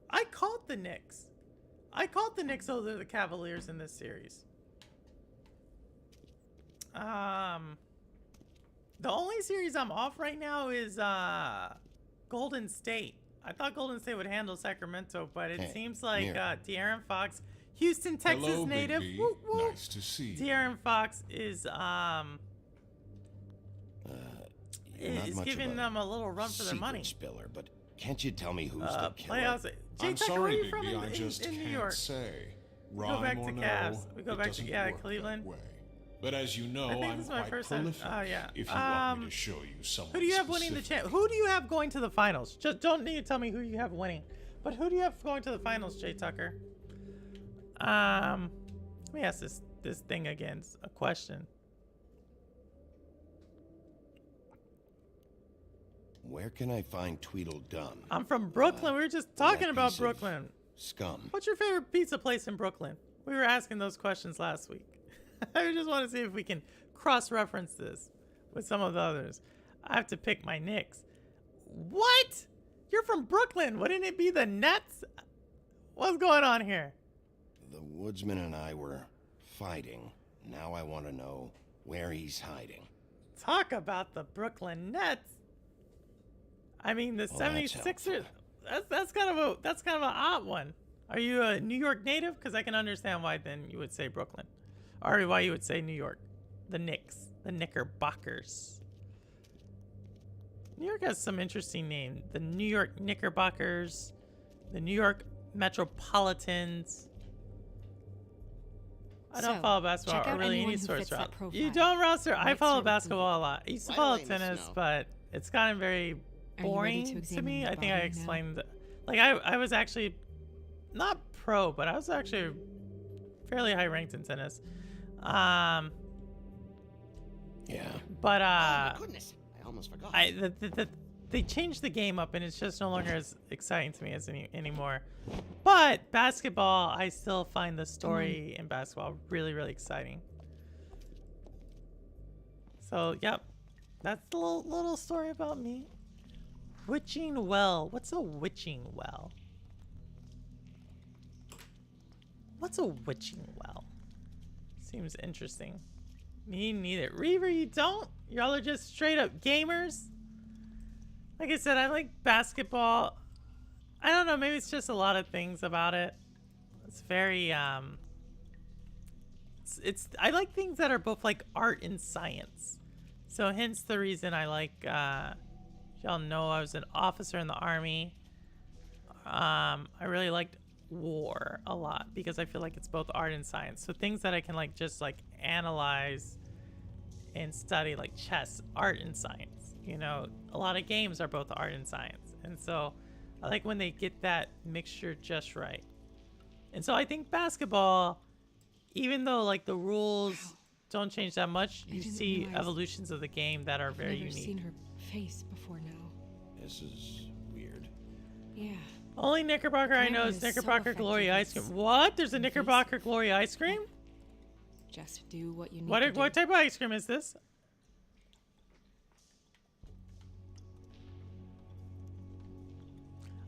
I called the Knicks. I called the Knicks over the Cavaliers in this series. The only series I'm off right now is Golden State. I thought Golden State would handle Sacramento, but it Hey, seems like Mira. De'Aaron Fox, Houston, Texas Hello, native. Bigby. Whoop, whoop. Nice to see you. De'Aaron Fox is You're not is much giving of a them a little run for their secret money. spiller, but can't you tell me who's the killer? Playoffs. Jay I'm Tucker, where sorry, are you from Bigby. I in just New can't York? say. We go back Rhyme to or no, Cavs. We go it back to doesn't work Cleveland. that way. But as you know, I think I'm this is my quite first time. prolific. Oh yeah. If you want me to show you someone Who do you have winning the champ? Who do you have going to the finals? Just don't need to tell me who you have winning, but who do you have going to the finals, Jay Tucker? Let me ask this thing again. A question. Where can I find Tweedledum? I'm from Brooklyn. We were just talking that about piece of Brooklyn. Scum. What's your favorite pizza place in Brooklyn? We were asking those questions last week. I just want to see if we can cross-reference this with some of the others. I have to pick my Knicks. What? You're from Brooklyn. Wouldn't it be the Nets? What's going on here? The woodsman and I were fighting. Now I want to know where he's hiding. Talk about the Brooklyn Nets. I mean, the Well, that's 76ers. That's kind of an odd one. Are you a New York native? Because I can understand why then you would say Brooklyn, or why you would say New York. The Knicks, the Knickerbockers. New York has some interesting names. The New York Knickerbockers, the New York Metropolitans. I don't So, follow basketball check or out really anyone any who sports fits that route. profile. You don't, Roster. I Might follow start with basketball a lot. I used to Right follow away in the tennis, snow. but it's gotten very Are you ready boring to to examine me. your I think I body now? explained, like I was actually not pro, but I was actually fairly high ranked in tennis. Yeah. But Oh my goodness, I almost forgot. they changed the game up, and it's just no longer as exciting to me as anymore. But basketball, I still find the story in basketball really, really exciting. So, yep, that's the little story about me. Witching well. What's a witching well? What's a witching well? Seems interesting. Me neither. Reaver, you don't? Y'all are just straight up gamers? Like I said, I like basketball. I don't know, maybe it's just a lot of things about it. It's very, it's I like things that are both like art and science. So hence the reason I like, y'all know I was an officer in the Army. I really liked war a lot because I feel like it's both art and science. So things that I can like just like analyze and study, like chess, art and science. You know, a lot of games are both art and science. And so I like when they get that mixture just right. And so I think basketball, even though like the rules don't change that much, I you didn't see realize evolutions of the game that are I've very never unique. seen her face before now. This is weird. Yeah. Only Knickerbocker I know Glamour is is so Knickerbocker Glory Ice effective, Cream. What? There's a it's Knickerbocker Glory ice cream? Just do what you need to What do. type of ice cream is this?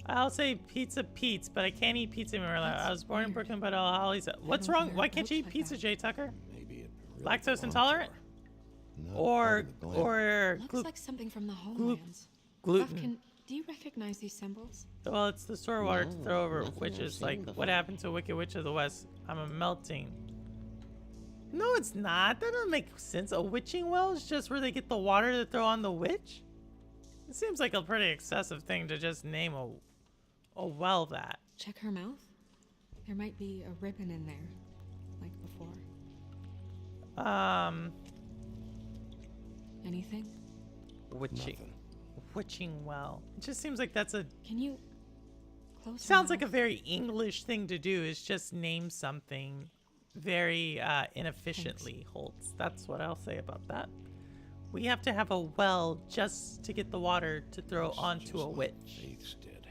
I'll say Pizza Pete's, but I can't eat pizza anymore. I was born in Brooklyn, but Holly's. What's don't wrong? think Why it can't you eat looks like pizza, that. Jay Tucker? Maybe it really Lactose belonged intolerant? to her. Not part Or of the glam. or Looks like something from the homelands. gluten? Buffkin, do you recognize these symbols? Well, it's the store water to No, throw over nothing I've witches. seen Like, before. what happened to Wicked Witch of the West? I'm a melting. No, it's not. That doesn't make sense. A witching well is just where they get the water to throw on the witch? It seems like a pretty excessive thing to just name a well that. Check her mouth. There might be a ribbon in there, like before. Anything? Witching. Nothing. Witching well. It just seems like that's a... Can you close her Sounds like a mouth? very English thing to do, is just name something very inefficiently holds. That's what I'll say about that. We have to have a well just to get the water to throw onto a witch. Faith did.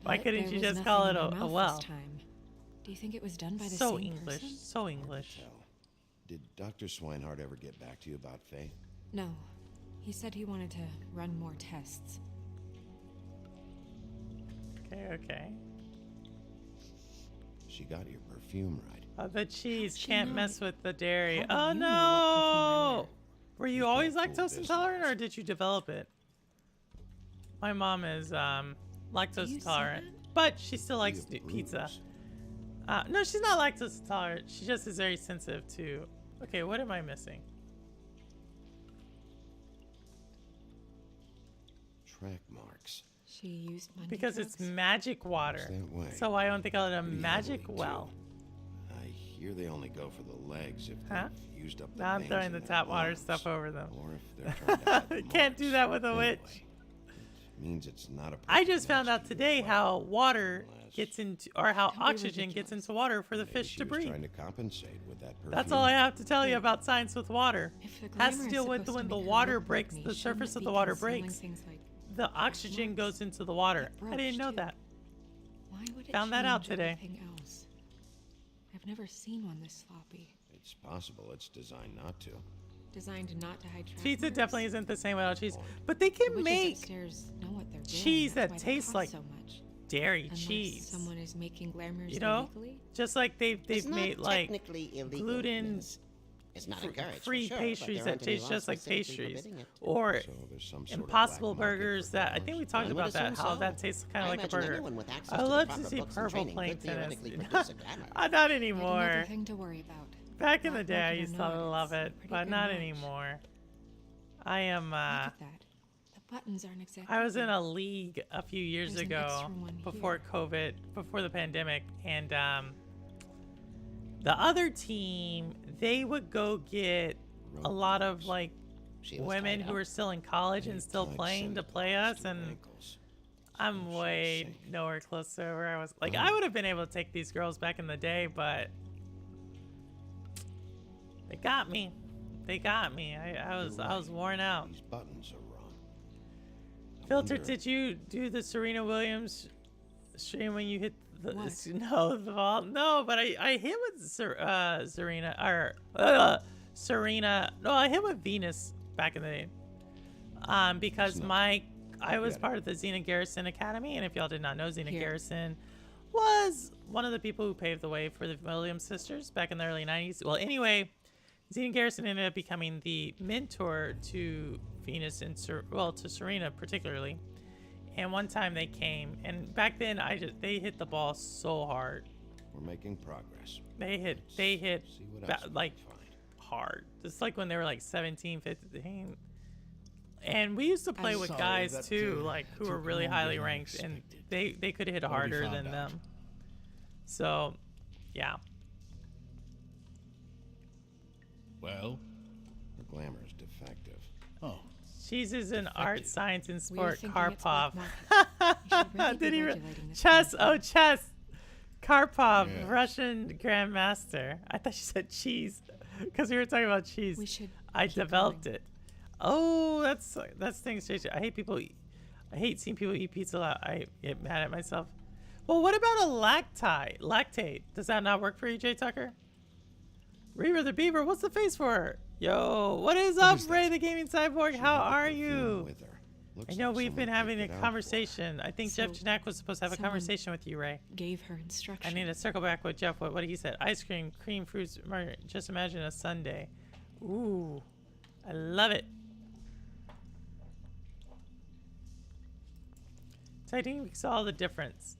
Why But couldn't there you was just call it nothing in a her mouth well? this time. Do you think it was done by the So same English, person? so English. Tell. Did Dr. Swinehart ever get back to you about Faith? No. He said he wanted to run more tests. Okay. She got your perfume right. Oh, the cheese How'd she can't know? mess with the dairy. How Oh would you know what perfume I no! wear? Were you You've always got full lactose intolerant, or business. did you develop it? My mom is lactose you see intolerant, that? but she still likes You pizza. bruise. No, she's not lactose intolerant. She just is very sensitive to. Okay, what am I missing? Track marks. She used money Because it's drugs? magic water. that way. So I don't think I'll a Pretty magic heavily, well. too. I hear they only go for the legs if Huh? they've used up the Now I'm veins throwing in the their tap water lungs, stuff over them. Or if they're trying to hide the Can't do marks. that with a Anyway, witch. it means it's not a I perfect just found match out to today your how well. water Unless gets into, or how Don't be oxygen gets ridiculous. into water for the maybe fish she to was breathe. trying to compensate with that perfume. That's all I have to tell you about science with water. If the Has glamour to is deal with supposed to when the make her water look like breaks, me, the shouldn't surface it of be the water concealing breaks. things like The oxygen goes into the water. I didn't know brooch, too. that. Why would it Found that out change today. everything else? I've never seen one this sloppy. It's possible it's designed not to. Designed not to hide track Pizza marks? definitely isn't the same without cheese, but they The can witches make upstairs know what they're doing. cheese That's that why they tastes cost like so much. dairy Unless cheese. someone is making glamours You know, illegally. just like they've It's not made like technically illegal, gluten Miss. It's not encouraged, free for sure, but pastries there that aren't any taste just laws like specifically pastries, forbidding it. or So there's some sort of Impossible black market burgers for that I think we talked One would about that. assume How so. that tastes kind I of like a imagine burger. anyone with access I to the love proper to see books and purple training could plankton. theoretically produce a glamour. Not I anymore. another thing to worry about. Back in the Black day, I market or used to not, love it's a it, pretty but good not match. anymore. I am. Look at that. The buttons aren't exactly. I was in right. a league a few years There's an ago, extra one before here. COVID, before the pandemic, and the other team, they would go get a lot of like She was women tied who up. are still in college and still Tied playing to Cindy play Claus us, to and ankles. I'm she way was safe. nowhere close to where I was. Like, I would have been able to take these girls back in the day, but they got me. They got me. I was worn out. These buttons are wrong. I Filter, wonder- did you do the Serena Williams stream when you hit the What? no the ball? No, but I hit with Serena or Serena. No, I hit with Venus back in the day. Because I was part of the Xena Garrison Academy, and if y'all did not know, Xena Here. Garrison was one of the people who paved the way for the Williams sisters back in the early 90s. Well, anyway, Xena Garrison ended up becoming the mentor to Venus and to Serena particularly. And one time they came, and back then they hit the ball so hard. We're making progress. They hit See what else we can like find. hard. Just like when they were like 17, 15. And we used to play I'm with sorry guys that, too, uh, like who were took really longer highly than I ranked, and expected. they could hit What have you harder found than out? them. So, yeah. Well, The glamour is defective. oh, Cheese is an art, science, and We were sport. thinking it's black Karpov. market. We should really be Did he regulating this chess? kind of Oh, chess. Karpov, Yes. Russian grandmaster. I thought you said cheese, because we were talking about cheese. We should I keep developed going. it. Oh, that's things. I hate people. I hate seeing people eat pizza. I get mad at myself. Well, what about a lactate? Does that not work for you, Jay Tucker? Reaver the Beaver, what's the face for? Yo, what is up, is Ray that? the Gaming Cyborg? She How had the are perfume you? with her. Looks I know like we've someone been having a picked it out for her. conversation. I think Jeff So, Janak was supposed to have a someone conversation with you, Ray. Gave her I instructions. need to circle back with Jeff. What he said? Ice cream, cream, fruits. Just imagine a sundae. Ooh, I love it. So I think we saw the difference.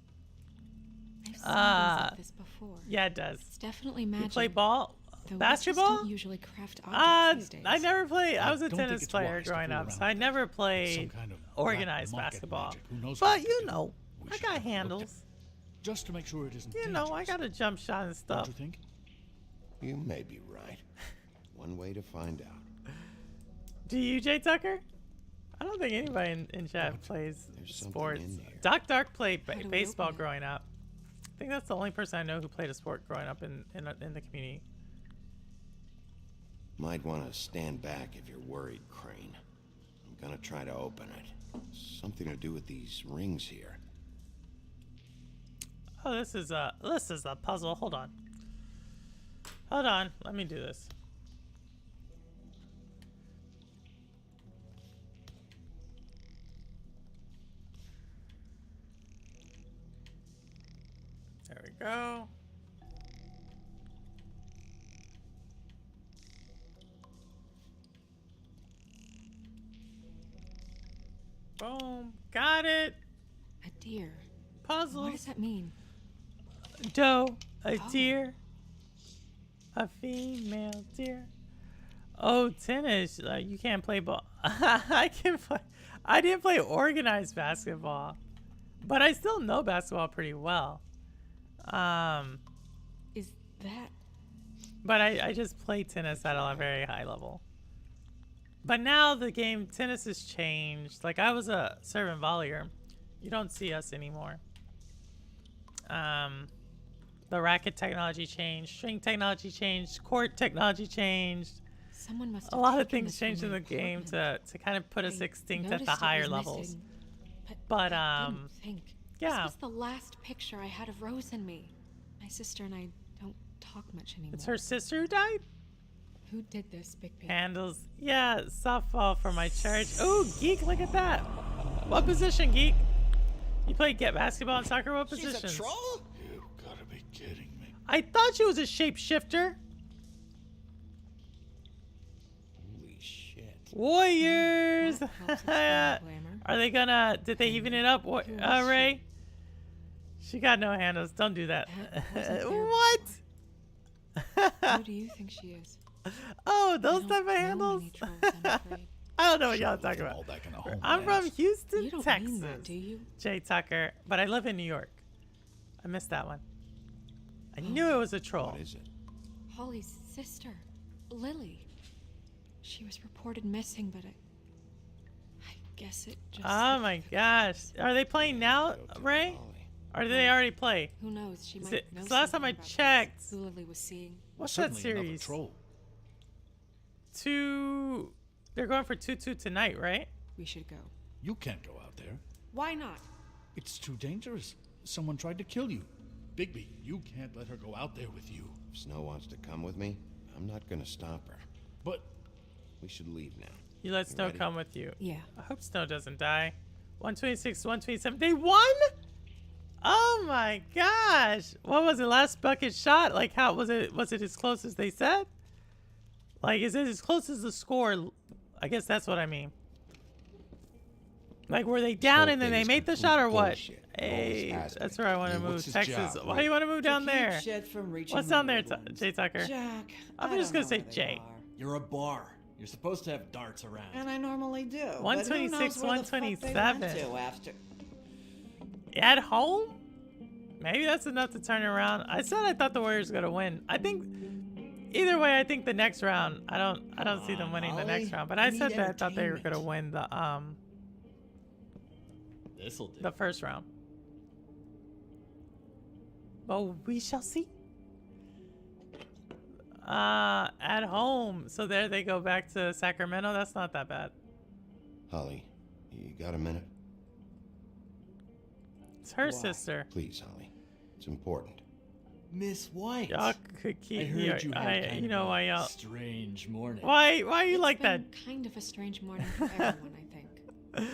I've seen things like this before. Yeah, it does. It's definitely You magic. play ball, though witches basketball? don't usually craft objects these days. I never played. I was a don't think tennis it's player wise to growing fool up, around so I with never some played kind of organized black market basketball. magic. Who knows what But it you could do? know, We I should got have a look handles. at- Just to make sure it isn't You know, I dangerous. got a jump shot and Don't stuff. you think? You may be right. One way to find out. Do you, Jay Tucker? I don't think anybody in chat plays There's something sports. in here. Doc Dark played How do we baseball open it? growing up. think that's the only person I know who played a sport growing up in the community. Might want to stand back if you're worried, Crane. I'm gonna try to open it. Something to do with these rings here. Oh, this is a puzzle. Hold on. Let me do this. There we go. Boom. Got it. A deer. Puzzles. What does that mean? Doe. A deer. A female deer. Oh, tennis. You can't play ball. I can play. I didn't play organized basketball, but I still know basketball pretty well. Is that? But I just play tennis at a very high level. But now the game tennis has changed. Like I was a servant volleyer. You don't see us anymore. The racket technology changed, string technology changed, court technology changed. Someone must have a lot of taken things this changed in from the my game apartment. to kind of put us I extinct at the noticed it higher was levels. missing, But I didn't think. yeah. This was the last picture I had of Rose and me. My sister and I don't talk much anymore. It's her sister who died? Who did this, Bigby? Handles. Yeah, softball for my church. Oh, Geek, look at that. What position, Geek? You play basketball and soccer? What positions? She's a troll? You gotta be kidding me. I thought she was a shapeshifter. Holy shit. Warriors. That helps explain glamour. Are they gonna? Did they even it up? What, Ray? She got no handles. Don't do that. That wasn't What? Who do you think she is? Oh, I those don't type of know handles. any trolls, I'm afraid. I don't know what y'all talking All about. back in the home. I'm from Houston, You don't Texas. mean that, do you? Jay Tucker, but I live in New York. I missed that one. I knew it was a troll. What is it? Holly's sister, Lily. She was reported missing, but I guess it just. Oh my gosh. Are they playing now, Ray? Or did they already play? Who knows? She Is might it- know 'cause last time I something about checked- who Lily was seeing. What's that Certainly another series? troll. They're going for 2-2 tonight, right? We should go. You can't go out there. Why not? It's too dangerous. Someone tried to kill you. Bigby, you can't let her go out there with you. If Snow wants to come with me, I'm not gonna stop her. But We should leave now. You let Snow ready? come with you. Yeah. I hope Snow doesn't die. 126, 127. They won? Oh my gosh. What was it? Last bucket shot? Like how was it as close as they said? Like is it as close as the score? I guess that's what I mean. Like were they down whole and then thing they is made the complete shot or what? bullshit. Hey, Always has that's been. where I want to Yeah, move. what's his Texas. job? Why do you want to move down there? Shed from reaching What's the down there, woodlands. Jay Tucker? Jack, I'm I just don't gonna say know where they Jay. are. You're a bar. You're supposed to have darts around. And I normally do. 126, 127. 127. After. At home? Maybe that's enough to turn it around. I said I thought the Warriors were gonna win. I think either way, I think the next round. I don't see them winning the next Holly, round. But I we said need that I thought they were gonna entertainment. win This'll do. the first round. But we shall see. At home. So there they go back to Sacramento. That's not that bad. Holly, you got a minute? It's her Why? sister. Please, Holly. It's important. Miss White. Y'all could keep. I heard you had kind you of know a why y'all. strange morning. Why are you It's like been that? kind of a strange morning for everyone, I think.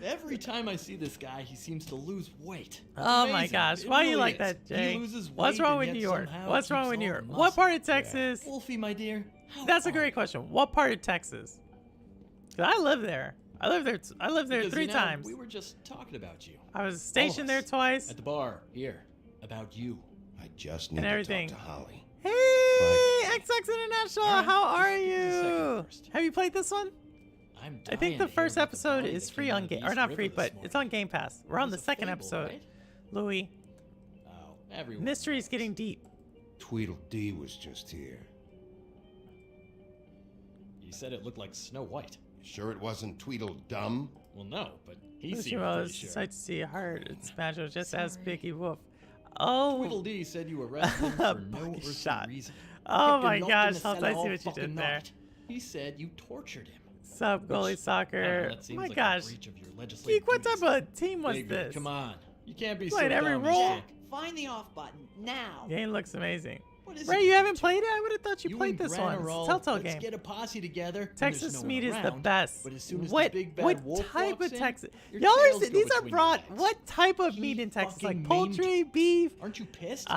Every time I see this guy, he seems to lose weight. It's Oh my amazing. gosh, It why are you really like is. that, Jay? He loses What's weight wrong and with yet New York? somehow What's wrong keeps with New all York? the What muscle. part of Texas? Wolfie, my dear. how That's a are great you? question. What part of Texas? 'Cause I live there. I lived there Because, 3 you know, times. We were just talking about you. I was stationed there twice. At the bar, here. About you. I just need And to everything. talk to Holly. Hey, XX International, All right, how are just a second you? first. Have you played this one? I'm I think dying the to hear first about the episode body is that free came out on of game, East or not River free, this but morning. it's on Game Pass. We're It on was the a second fable, episode. right? Louis, Oh, everyone. mystery's getting deep. Tweedledee was just here. You said it looked like Snow White. Sure it wasn't Tweedledum? Well, no, but he Lucy seemed Rose, pretty sure. sight to see a heart. It's magical, just as Sorry. Bigby Wolf. Oh. Tweedledee said you arrested him for no earthly Shot. reason. Oh Kept him my locked in gosh, the Hops, cellar I see all what you fucking did there. night. He said you tortured him. Sup, goalie Which, soccer. I don't know, that seems My like gosh. a breach of your legislative Geek, what type duties. of team was Bigby, this? Come on. You can't be Played so every dumb, role. Jack. Find the off button now. Game looks amazing. What is Ray, it you with haven't two? played it? I would have thought you You played and this Gran one. are It's a all, Telltale let's game. get a posse together. when Texas there's no one meat is the around. best. But as soon as What the big bad what wolf type walks of in, Texas? your Y'all tails are go these are between your brought. legs. What type of He meat in Texas? Like fucking poultry, beef? Aren't you pissed?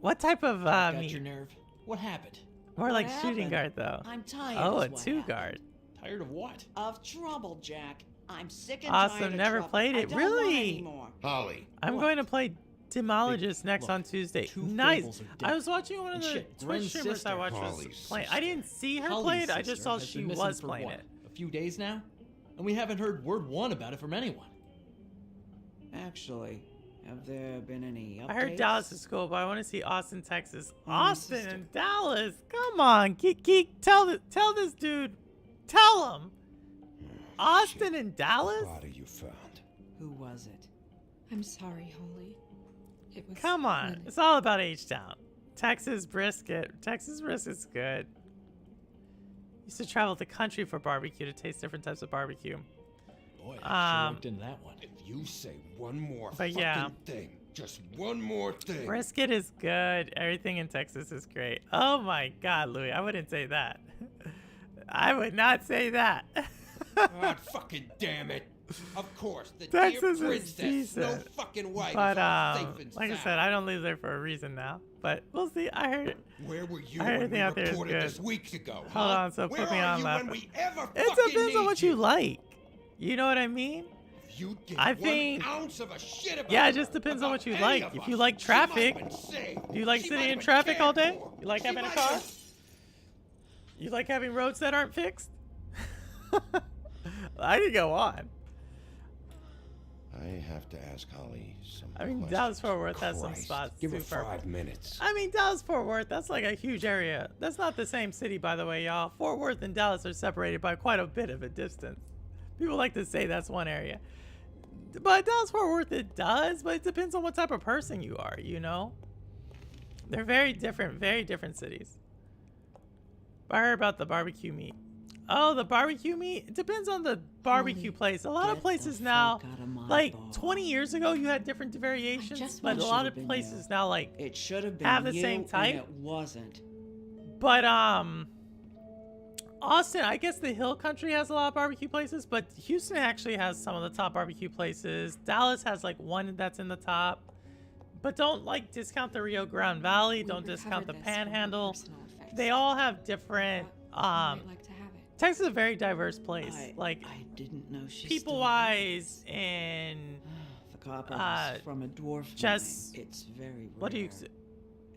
What type of Got meat? your nerve. What happened? More like What shooting happened? guard though. I'm tired. Oh, is a what two happened. guard. Tired of what? Of trouble, Jack. I'm sick and Awesome, tired of never trouble. played I it. don't want Really? anymore. Holly, I'm What? going to play Demologist next look, on Tuesday. two Nice. Fables are dead. I was watching one of And the shit, Twitch Gren's streamers I sister. watched was Holly's playing. I sister. didn't see her Holly's play it. I sister just saw has she been missing was for playing what, it. A few days now? And we haven't heard word one about it from anyone. Actually, have there been any updates? I heard Dallas is cool, but I want to see Austin, Texas. My Austin sister. and Dallas. Come on, Geek. Tell this dude. Tell him. Austin and Dallas. Body you found. Who was it? I'm sorry, Holy. It was. Come on. Lynn. It's all about H-Town. Texas brisket. Texas brisket's good. Used to travel the country for barbecue to taste different types of barbecue. Boy, I sure looked into that one. if you say one more But fucking yeah. thing, just one more thing. Brisket is good. Everything in Texas is great. Oh my God, Louis. I wouldn't say that. I would not say that. God fucking damn it. Of course, the Texas dear is princess, no decent. fucking way. But safe and like I sound. said, I don't live there for a reason now. But we'll see. I heard it. Where were you Everything when we out there is recorded good. this weeks ago? Hold huh? on, so Where put me are on you that. when we ever It fucking depends on need what you like. You know what I mean? If you give I one think- ounce of a shit about Yeah, it her, just depends on about what you any like. of If you us, like she might have traffic, been saved. do you like She sitting might in have been traffic all cared day? for. You like She having a might have car? been- You like having roads that aren't fixed? I could go on. I have to ask Holly some I mean, questions. Dallas Fort Worth has some Christ, spots. give her super. 5 minutes. I mean, Dallas Fort Worth, that's like a huge area. That's not the same city, by the way, y'all. Fort Worth and Dallas are separated by quite a bit of a distance. People like to say that's one area. But Dallas Fort Worth, it does, but it depends on what type of person you are, you know? They're very different cities. But I heard about the barbecue meat. Oh, the barbecue meat? It depends on the barbecue place. A lot of places now, like 20 years ago, you had different variations, just but a want- lot Should've of been places you. now, like, It should have been have the you, same type. and it wasn't. But Austin, I guess the Hill Country has a lot of barbecue places, but Houston actually has some of the top barbecue places. Dallas has like one that's in the top. But don't like discount the Rio Grande Valley. We Don't discount the recovered this from her Panhandle. personal effects. They all have different. Thought you might like to have it. Texas is a very diverse place. I didn't know she people still wise and The copper was from a dwarf just mine. It's very rare. what do you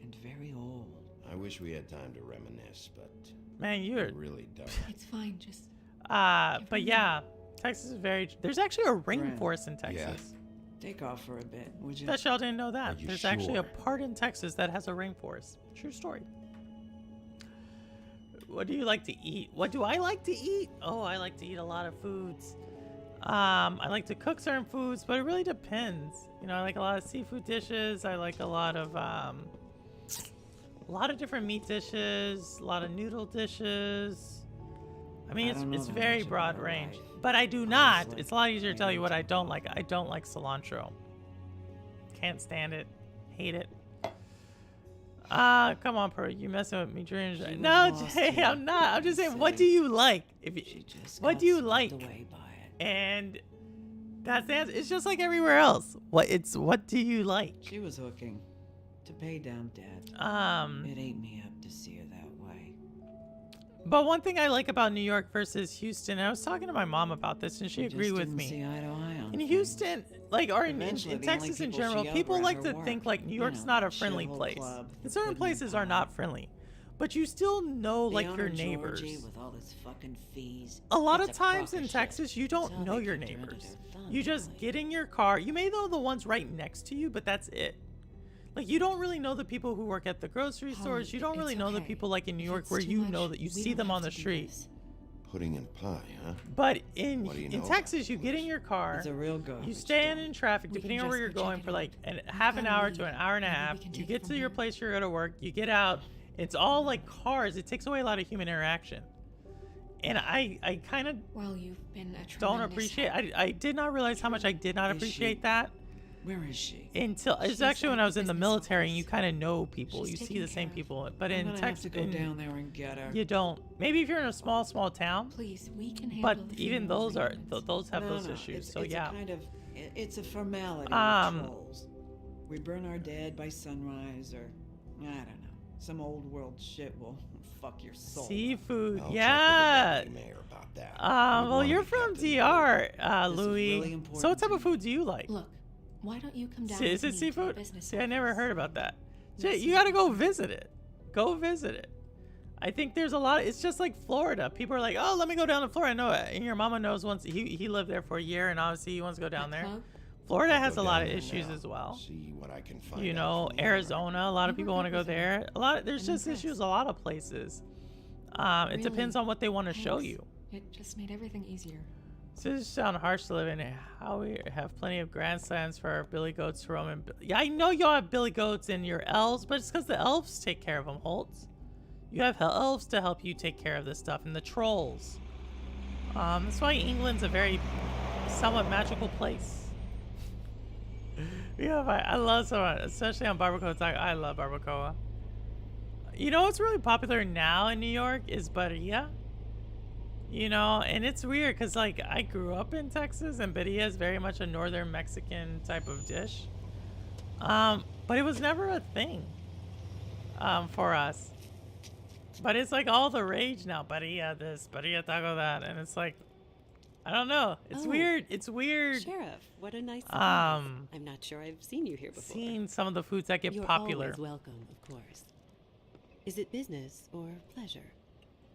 and very old. I wish we had time to reminisce, but man, I you're really don't. It's fine, just. but yeah, Texas is very. There's actually a Brent. rainforest in Texas. Take off for a bit, would you? Bet y'all didn't know Are that. you There's actually a sure? part in Texas that has a rainforest. True story. What do you like to eat? What do I like to eat? Oh, I like to eat a lot of foods. I like to cook certain foods, but it really depends. You know, I like a lot of seafood dishes. I like a lot of different meat dishes, a lot of noodle dishes. I mean, I don't know it's that very much about broad her range. life. But I do not. like It's a lot easier to tell you what I maybe don't like. I don't like cilantro. Can't stand it. Hate it. Come on, Pearl. You messing with me, dreams. She was No, lost Jay, here, I'm not. I'm just saying, what do silly. you like? If you, She just what got do you swept like? away by it. And that's the answer. It's just like everywhere else. What do you like? She was hooking to pay down debt. It ate me up to see her that way. But one thing I like about New York versus Houston, I was talking to my mom about this, and she We just agreed with didn't me. see eye to eye on In things. Houston, like, or in Eventually, the only Texas in people general, she people outran like her to work. think like New You York's know, not a that friendly shithole place. club, And the certain Pudding places are Pie. not friendly, but you still know The like owner, your neighbors. Georgie, with all his fucking fees, A lot it's of a crock times in shit. Texas, you That's don't how know they your kept her under neighbors. their thumb, You just really. get in your car. You may know the ones right next to you, but that's it. Like, you don't really know the people who work at the grocery stores. You don't really it's know the okay. people like in New If York it's where too you much, know that you we see don't them have on the to do street. this. Pudding and pie, huh? But What do you know in about Texas, you get in your car, It's a real garbage you stand dump. in traffic, We depending can on where just you're go check going, it for out. like We've half an gotta hour leave. to an hour and a Maybe we half. can You take get it to from your here. place you're going to work. You get out. It's all like cars. It takes away a lot of human interaction. And I kind of Well, you've been a tremendous don't appreciate. help. I did not realize how much I did not Is she- appreciate that Where is she? until it's She's actually when at I the was in the business military and office. you kind of know people. She's You see taken the same care of. people. But I'm in gonna have to Texas, go down there and get her. you don't. Maybe if you're in a small town. Please, we can handle But the even funeral those are arrangements. those have No, those no, issues. It's, So it's yeah. a kind of, it's a formality Um, with trolls. We burn our dead by sunrise, or I don't know, some old world shit will fuck your soul. Seafood, I'll yeah. check with the deputy mayor about that. Well, wanna you're be from kept in the DR, loop. This is Louis. really So important what type to of me. food do you like? Look, why don't you come down Is with it me to the seafood? business See, I never office? heard about that. You'll Shit, see you gotta for go yourself. visit it. Go visit it. I think there's a lot. It's just like Florida. People are like, oh, let me go down to Florida. No, and your mama knows once he lived there for a year, and obviously he wants to go down The there. club? Florida I'll has go a lot down of there issues now, as well. See what I can find You out know, from the Arizona. A lot of You people were want to good go with her. there. A lot. There's I'm just issues. impressed. A lot of places. It depends Really? on what they want to show Thanks. you. It just made everything easier. So this sound harsh to live in. How we have plenty of grandstands for our billy goats to roam in. Yeah, I know y'all have billy goats and your elves, but it's because the elves take care of them, Holtz. You have elves to help you take care of this stuff, and the trolls. That's why England's a very somewhat magical place. Yeah, I love someone, especially on barbacoa. I love barbacoa. You know what's really popular now in New York is birria. You know, and it's weird because like I grew up in Texas and birria is very much a northern Mexican type of dish. But it was never a thing for us. But it's like all the rage now. Birria this, birria taco that, and it's like I don't know. It's Oh. weird. It's weird. Sheriff, what a nice surprise. I'm not sure I've seen you here before. Seeing some of the foods that get You're popular. always welcome, of course. Is it business or pleasure?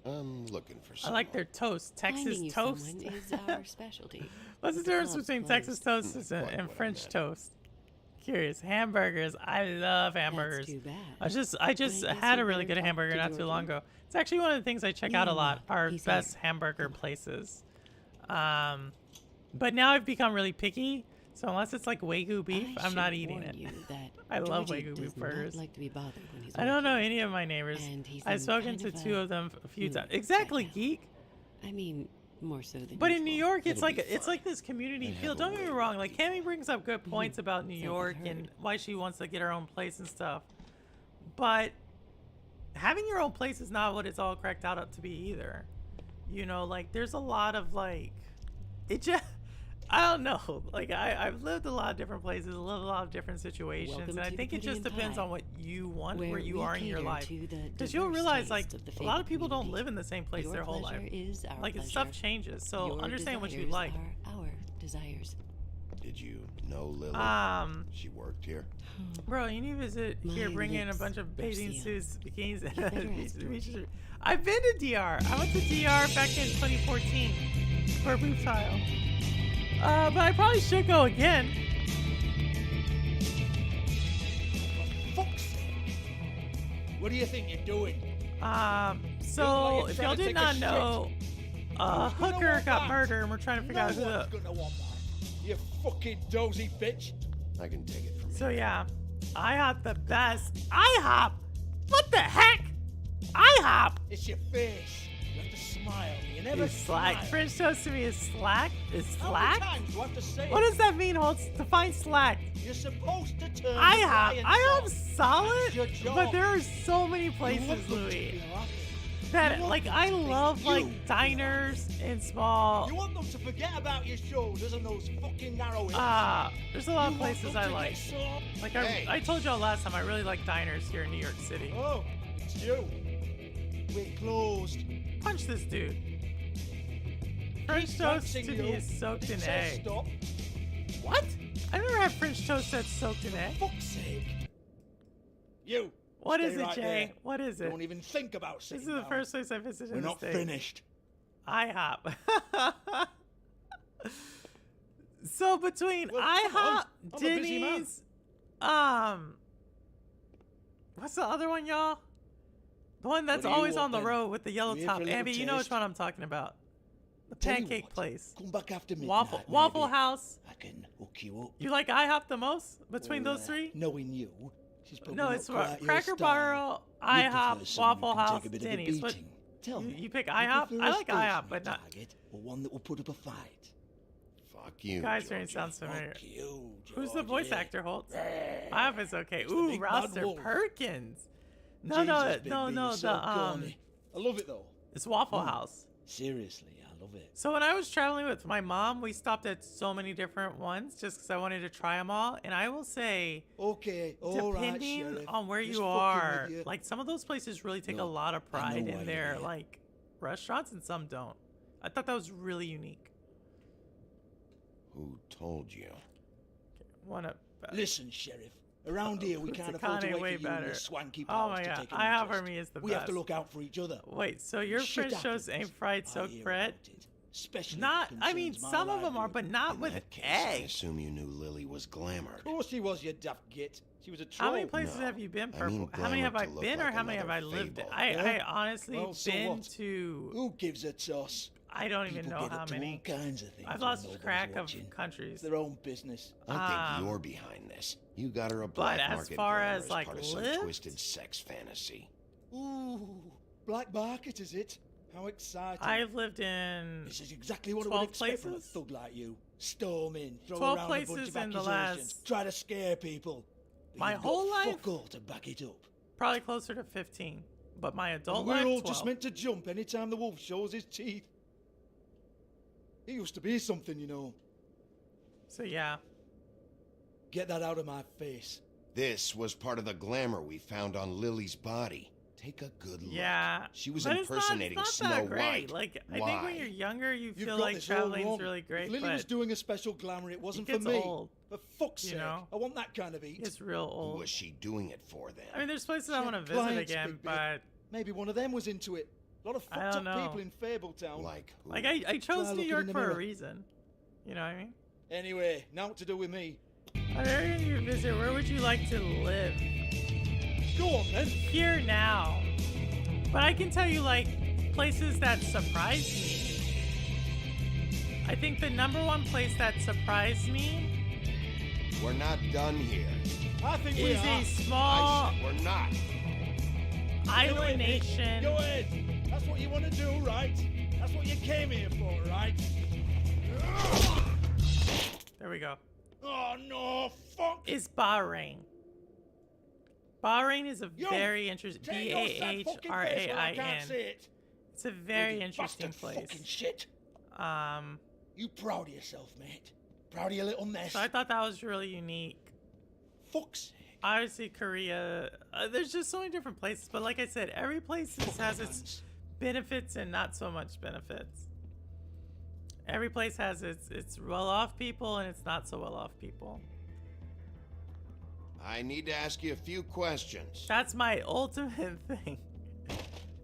I'm looking for I someone. like their toast. Texas Finding you toast. someone is our specialty. What's the But the difference club's between closed. Texas toast and, Quite and what I French meant. toast? Curious. Hamburgers. I love hamburgers. That's too bad. I just I guess had a you really better good talk hamburger to not too Georgie. long ago. It's actually one of the things I check out a lot. Are He's best here. hamburger places. But now I've become really picky. So unless it's like Wagyu beef, I I'm not should eating warn it. you that I love Georgie Wagyu does beef not burgers. like to be bothered when he's I don't know working. any of my neighbors. And he's I've in spoken kind to of two a of them a few mood times. right Exactly, now. geek. I mean, more so than But in usual. New York, it's It'll like be it's fine. like this community I feel. have a Don't get me way wrong. to Like keep Cammy brings up good points about New So I've York and heard. why she wants to get her own place and stuff. But having your own place is not what it's all cracked out to be either. You know, like there's a lot of like, it just. I don't know. Like I've lived a lot of different places, lived a lot of different situations, Welcome and I to think the it just Pudding and depends Pie, on what you want, where you we are in your cater life. to the Because you'll diverse realize like taste of the a lot of Fable people don't community. live in the same place Your their whole pleasure life. is our Like pleasure. stuff changes, so Your understand what you desires like. are our desires. Did you know Lily? She worked here. Bro, you need to visit here, My bring in a lips bunch of are bathing sealed. suits, bikinis. better ask Georgie. I've been to DR. I went to DR back in 2014 for a brief trial. But I probably should go again. Fuck's sake. What do you think you're doing? So you're if trying y'all to did take a not shit. know, a Who's gonna hooker want got that? murdered, and we're trying to figure No out who one's the. gonna want that. You fucking dozy bitch. I can take it from So here. yeah, IHOP the best. IHOP? What the heck? IHOP? It's your face. You have to smile. You never Is slack. smile. French toast to me is slack. Is How slack? many times do I have to say What it? does that mean, Holtz? Define slack. You're supposed to turn IHOP. IHOP's That's solid, your job. but there are so many You want places, them to Louis, be happy. that You want like them I to be love you. like diners and small. You want them to forget about your shoulders and those fucking narrow hips. There's a lot of You want places them I to like. get sore. Like Hey. I told y'all last time, I really like diners here in New York City. Oh, it's you. We're closed. Punch this dude. French toast to Touching me you. is soaked in It says egg. Stop. What? I never had French toast that's soaked in For egg. fuck's sake. You. What stay is it, right Jay? there. What is it? Don't even think about This sitting is the down. first place I visited We're in the not States. finished. IHOP. So between Well, come on. IHOP, I'm a busy man. Denny's, what's the other one, y'all? The one that's do you always want on the then? road with the yellow You here top. for a little Ambi, you know which taste? one I'm talking about. The Tell you pancake what, place. Come back after midnight, Waffle maybe. House. I can hook you up. You like IHOP the most between Well, those three? Knowing you, she's probably No, not it's quite your Cracker style. Barrel, You prefer IHOP, someone who Waffle can House, take a bit of a Denny's. What? beating. Tell me, You pick you IHOP? prefer I a like stationary IHOP, but not. target or one that will put up a fight. Fuck you, Guys, name Georgie. sounds familiar. Fuck you, Who's the voice Georgie. actor, Holtz? IHOP is okay. the Ooh, big bad Rouster wolf. Perkins. No, Jesus, no, Bigby, no, you're no. so The corny. I love it though. it's Waffle House. Seriously, I love it. So when I was traveling with my mom, we stopped at so many different ones just because I wanted to try them all. And I will say, Okay, all right, depending Sheriff. on where Just you fucking are, with you. like some of those places really take a Look, lot of I know pride why in you're their here. like restaurants, and some don't. I thought that was really unique. Who told you? One up. Listen, Sheriff. Around here, we can't afford to Takane wait way for you and better. your swanky Oh pals my to god, take an IHOP interest. for me is the We best. have to look out for each other. Wait, so your Shit French toast happens. ain't fried I soaked hear bread? about it, especially Not, if it I mean, concerns my some of them are, livelihood. but not In with that case, I egg. assume you knew Lily was glamored. Of course she was, you daft git. She was a troll. How many places No, have you been, I Purple? mean How many have I glamour to look been, or like how many have I another lived in? Fable. I Yeah? honestly Well, so been what? to. Who gives a toss? I don't even People know get how up to many. all kinds of things I've when lost nobody's track of watching. countries. It's their own business. I think you're behind this. You got her a But black as market far glamour as, like, part of some lived? twisted sex fantasy. Ooh, black market is it? How exciting! I've lived in This is exactly what I 12 would expect from a places? thug like you. Storm in, throw 12 around a bunch places of in the accusations, last- try to scare people. But My you've whole got life? fuck all to back it up. probably closer to 15, but my adult And we're life, all 12. just meant to jump anytime the wolf shows his teeth. He used to be something, you know. So yeah, Get that out of my face. This was part of the glamour we found on Lily's body. Take a good look. yeah. She was But impersonating it's not Snow that great. White. Like I think Why? when you're younger, you You've feel got like this all traveling's wrong. really great, If Lily but was doing a special glamour, it wasn't it for gets me. old. For fuck's you sake, know? I want that kind of eat. it's real Who old. was she doing it for then? I mean, there's places I She want to had visit clients, again, Bigby. but Maybe one of them was into it. A lot of I fucked don't up know. people in Fabletown. Like who? like I chose Try New looking York in the for a mirror. reason. You know what I mean? Anyway, now what to do with me? Where you visit? Where would you like to live? Go on then. Here now. But I can tell you, like, places that surprised me. I think the number one place that surprised me We're not done here. I think we is are. a small I said we're not. Go island ahead, Nick. nation. Go ahead. That's what you want to do, right? That's what you came here for, right? There we go. Oh no, fuck! Is Bahrain. Bahrain is a Yo, very interesting. Take your sad fucking face where I can't see Bahrain. it. It's a very Bloody interesting bastard place. Fucking shit. Um, You proud of yourself, mate? Proud of your little mess? so I thought that was really unique. Fuck's sake. Obviously, Korea. There's just so many different places, but like I said, every place has its benefits and not so much benefits. Every place has its well-off people and its not so well-off people. I need to ask you a few questions. That's my ultimate thing.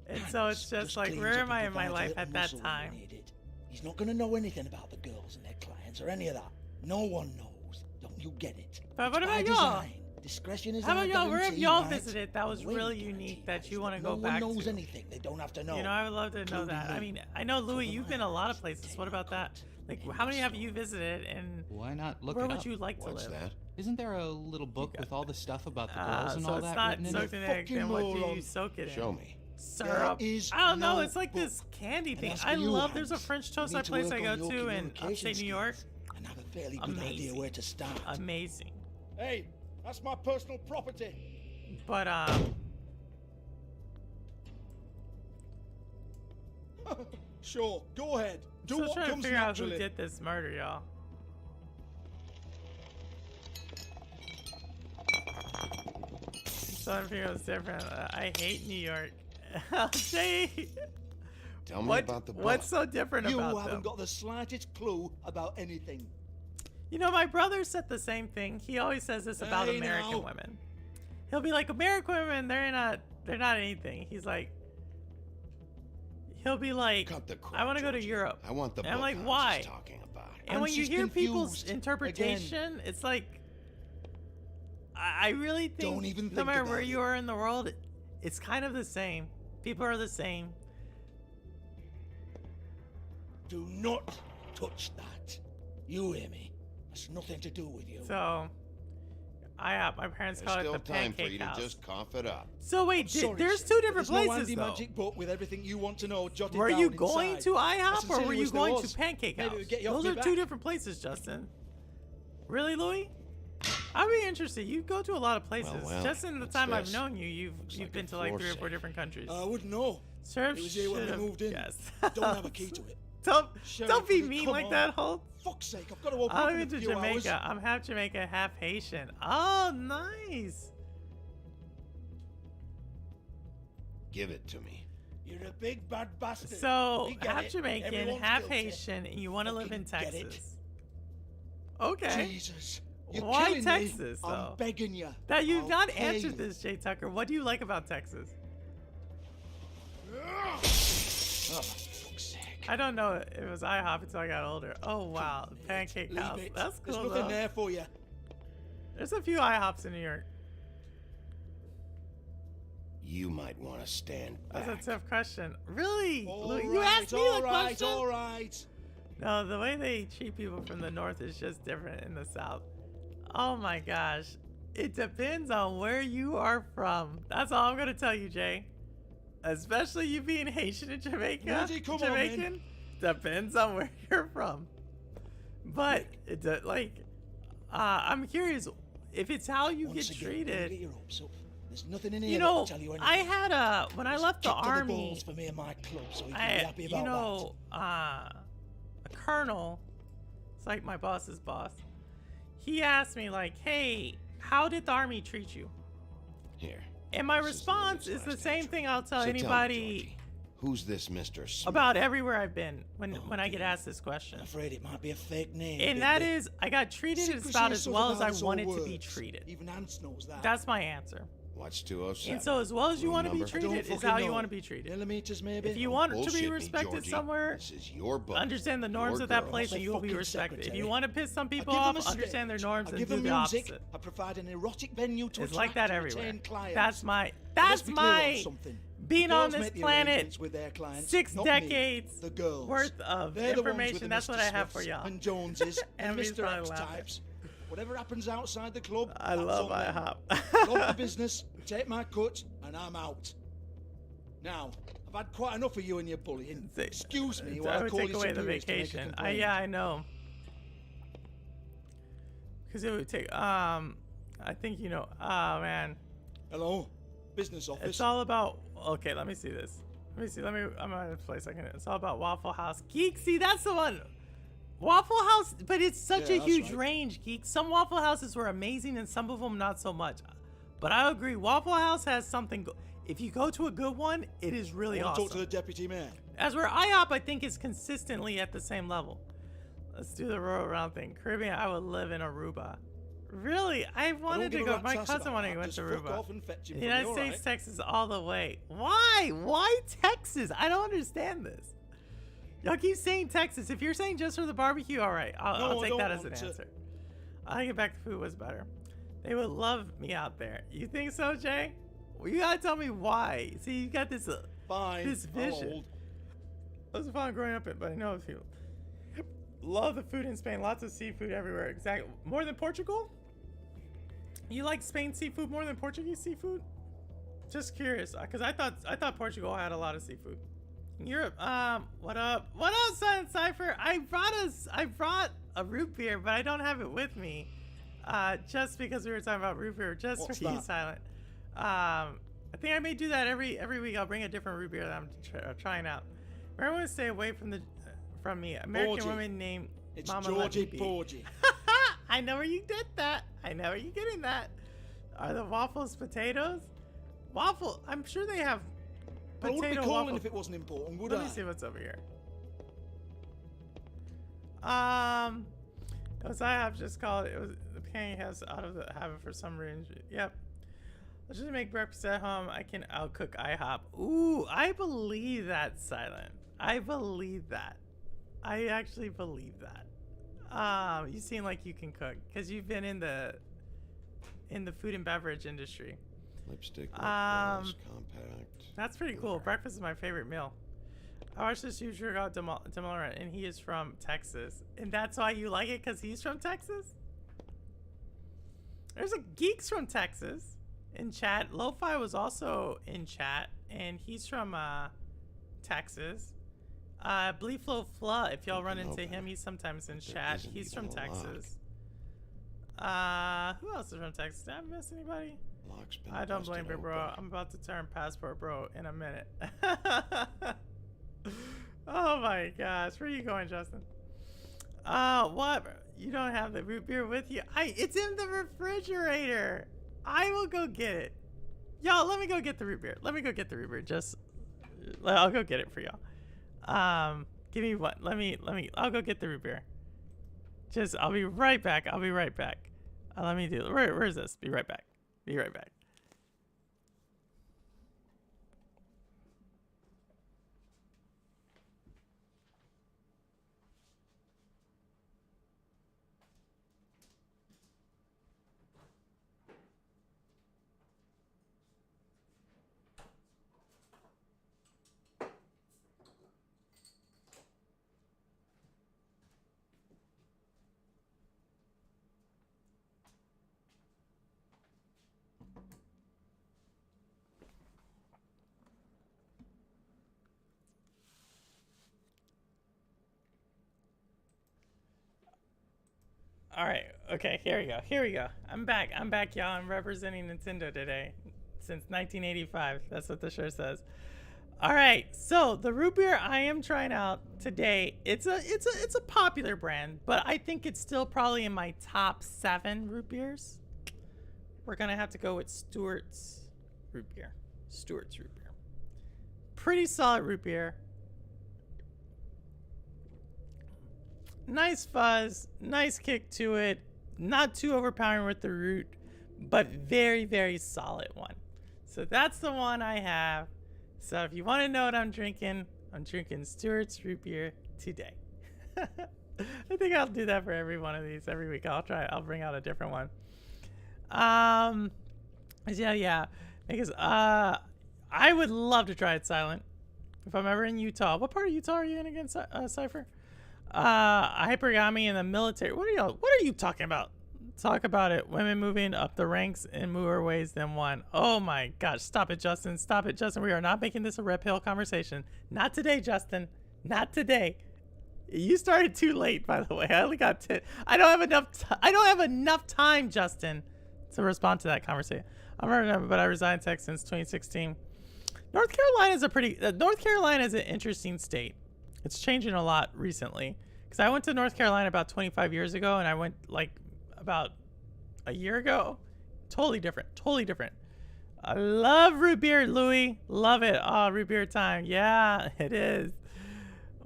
And so it's just like, cleans where up am I and in my provides a life little at that muscle when time? needed. He's not gonna know anything about the girls and their clients or any of that. No one knows. Don't you get it? But what It's about by y'all? design. Discretion is How about our y'all? Where have guarantee, y'all right? visited that was The way really we guarantee unique that is you want to no go one back knows to? anything they don't have to know. You know, I would love to know Including that. I me. mean, I know, Louis, Cover you've my been a lot of eyes, places. stay What about that? cocked, Like, and how many have so you visited, and Why not look where it would up? you like to What's live? that? Isn't there a little book with all the stuff about the girls and so all it's that not written in soaked it? in egg, then what do you moron. soak it in? Show me. Syrup. There is I don't know. no It's like this book. candy And thing. as for I you, love. There's a Hans, French you toast need to place work I on go your to in communication upstate New York. skills and have a fairly good idea Amazing. where to start. Amazing. Hey, that's my personal property. But Sure, go ahead. Do still what trying to comes figure out who naturally. did this murder, y'all. So I figure what's different. I hate New York. Jay, Tell me about the book. what's so different You about haven't them? got the slightest clue about anything. You know, my brother said the same thing. He always says this about Hey, American now. women. He'll be like, American women, they're not anything. He's like, he'll be like, Cut the crap, I want to go to Georgie. Europe. I want the And I'm book like, Hans why? is talking about. And when you Hans is hear people's confused. interpretation, it's like, I really think Don't even no think matter about where it. you are in the world, it's kind of the same. People are the same. Do not touch that. You hear me? That's nothing to do with you. So, my parents call it the There's still time for pancake you house. to just cough it up. So wait, Sorry, there's sir. two different There's no places handy though. magic book with everything you want to know jotted Were down you going inside. to I IHOP or sincerely were you wish there going was. to Pancake Maybe it House? would get you off Those your are two back. different places, Justin. Really, Louis? I'd be interested. You go to a lot of places. Well, Just in the what's time I've this? known you, you've like been a to like floor 3 or 4 safe. different countries. I wouldn't know. Sir, It was here when we moved in. Yes. Don't have a key to it. Don't Sheriff, be will you mean come like on? that, Holt. Fuck's sake, I've got to open up I'm in a into few Jamaica. hours. I'm half Jamaican, half Haitian. Oh, nice. Give it to me. You're a big bad bastard. So, We get half it. Jamaican, Everyone's half guilty. Haitian, and you want to live in Fucking get it. Texas. Okay. Jesus. You're Why killing Texas, me. though? I'm begging you. That you've I'll not pay answered you. this, Jay Tucker. What do you like about Texas? Oh, fuck's sake. I don't know. It was IHOP until I got older. Oh wow, Pancake Leave House. it. That's cool. There's nothing though. there for you. There's a few IHOPs in New York. You might want to stand back. That's a tough question. Really? All You right, asked me all that right, question? all right. No, the way they treat people from the north is just different in the south. Oh my gosh. It depends on where you are from. That's all I'm gonna tell you, Jay. Especially you being Haitian in Jamaica. Woody, come on, Jamaican. man. Depends on where you're from. But it I'm curious if it's how you Once get again, treated. get your hopes up. There's nothing in here You that'll know, tell you anything. I had when I left the Kick to the army. balls for me and my club, so you can be happy about A colonel, it's like my boss's boss. He asked me like, "Hey, how did the army treat you?" Here. And my This is response Louis' is the last same entry. thing I'll tell So tell me, anybody Georgie, who's this Mr. Smith? about everywhere I've been when I get asked this question. I'm afraid it might be a fake name. And that is, I got treated Secrecy about is as sort well of as how I this all wanted to be works. treated. Even Ants knows that. That's my answer. What's 207? And so as well as you Room want to be number? treated is fucking how you know. want to be treated. Millimeters, maybe. If you want to Bullshit be me, respected Georgie. somewhere, This is your book. understand the norms Your of that girl. place and My you will be fucking respected. If you secretary. want to piss some I people give them off, a understand their stage. norms I and give do them the music. opposite. I provide an erotic venue to It's attract like that and everywhere. retain clients. That's Let's be clear on my something. being The on girls this make the planet arrangements with their clients, 6 not me. decades The girls. worth of They're the ones with information. the That's Mr. what I have for Smiths y'all. And Joneses and Emily's Mr. probably X laughing. types. Whatever happens outside the club, I that's love on them. IHOP. Love the business, take my cut, and I'm out. Now, I've had quite enough of you and your bullying. Excuse me while I I would call take you away the superiors to make a vacation. complaint. Yeah, I know. Because it would take, I think, you know, oh man. Hello? Business office. It's all about, okay, let me see this. I'm out of place. It's all about Waffle House. Geek, see, that's the one. Waffle House, but it's such Yeah, a that's huge right. range, Geek. Some Waffle Houses were amazing and some of them not so much. But I agree, Waffle House has something, if you go to a good one, it is really I want to awesome. talk to the deputy mayor. As where IHOP, I think, is consistently at the same level. Let's do the row around thing. Caribbean, I would live in Aruba. Really? I wanted to give a go. rat's My ass cousin about wanted to that. go to Just fuck Aruba. off and fetch him The from United me, States, alright? Texas, all the way. Why? Why Texas? I don't understand this. Y'all keep saying Texas. If you're saying just for the barbecue, all right. I'll No, I take don't that as an want to. answer. I think back to food was better. They would love me out there. You think so, Jay? Well, you gotta tell me why. See, you got this Fine. this I'm vision. old. It was fun growing up, but I know a few. Love the food in Spain. Lots of seafood everywhere. Exactly. More than Portugal? You like Spain seafood more than Portuguese seafood? Just curious, because I thought Portugal had a lot of seafood. Europe, what up? What up, Silent Cypher? I brought a root beer, but I don't have it with me. Just because we were talking about root beer, just What's for you, that? Silent. I think I may do that every week. I'll bring a different root beer that I'm trying out. Everyone stay away from me. American Porgy. woman named It's Mama Georgie Let Me Be. Porgy. I know where you did that. I know where you getting that. Are the waffles potatoes? Waffle. I'm sure they have I wouldn't be potato calling waffle. if it wasn't important, would Let I? me see what's over here. As I have just called it was the pancake has out of the habit for some reason. Yep. Let's just make breakfast at home. I can outcook IHOP. Ooh, I believe that, Silent. I believe that. I actually believe that. You seem like you can cook because you've been in the food and beverage industry. Lipstick, lip gloss, compact. That's pretty cool. Breakfast is my favorite meal. I watched this YouTuber called Demoliner, and he is from Texas. And that's why you like it, because he's from Texas? There's a Geeks from Texas in chat. Lo-Fi was also in chat, and he's from Texas. Bleeflo Fla, if y'all run into him, he's sometimes in chat. He's from Texas. Who else is from Texas? Did I miss anybody? I don't blame you, bro. I'm about to turn passport bro in a minute. Oh my gosh. Where are you going, Justin? What? You don't have the root beer with you? It's in the refrigerator. I will go get it. Y'all, let me go get the root beer. Let me go get the root beer. I'll go get it for y'all. Give me what? I'll go get the root beer. I'll be right back. Let me do, where is this? Be right back. All right. Okay. Here we go. I'm back, y'all. I'm representing Nintendo today since 1985. That's what the shirt says. All right. So the root beer I am trying out today, it's a popular brand, but I think it's still probably in my top 7 root beers. We're gonna have to go with Stewart's root beer. Pretty solid root beer. Nice fuzz, nice kick to it, not too overpowering with the root, but very, very solid one. So that's the one I have. So if you want to know what I'm drinking Stewart's root beer today. I think I'll do that for every one of these every week. I'll bring out a different one. Yeah. Because I would love to try it silent. If I'm ever in Utah. What part of Utah are you in again, Cypher? Hypergamy in the military. What are you talking about? Talk about it. Women moving up the ranks in more ways than one. Oh my gosh. Stop it, Justin. We are not making this a red pill conversation. Not today, Justin. Not today. You started too late, by the way. I only got 10. I don't have enough time, Justin, to respond to that conversation. But I resigned Texas since 2016. North Carolina is an interesting state. It's changing a lot recently, because I went to North Carolina about 25 years ago, and I went like about a year ago. Totally different. I love root beer, Louis. Love it. Oh, root beer time. Yeah, it is.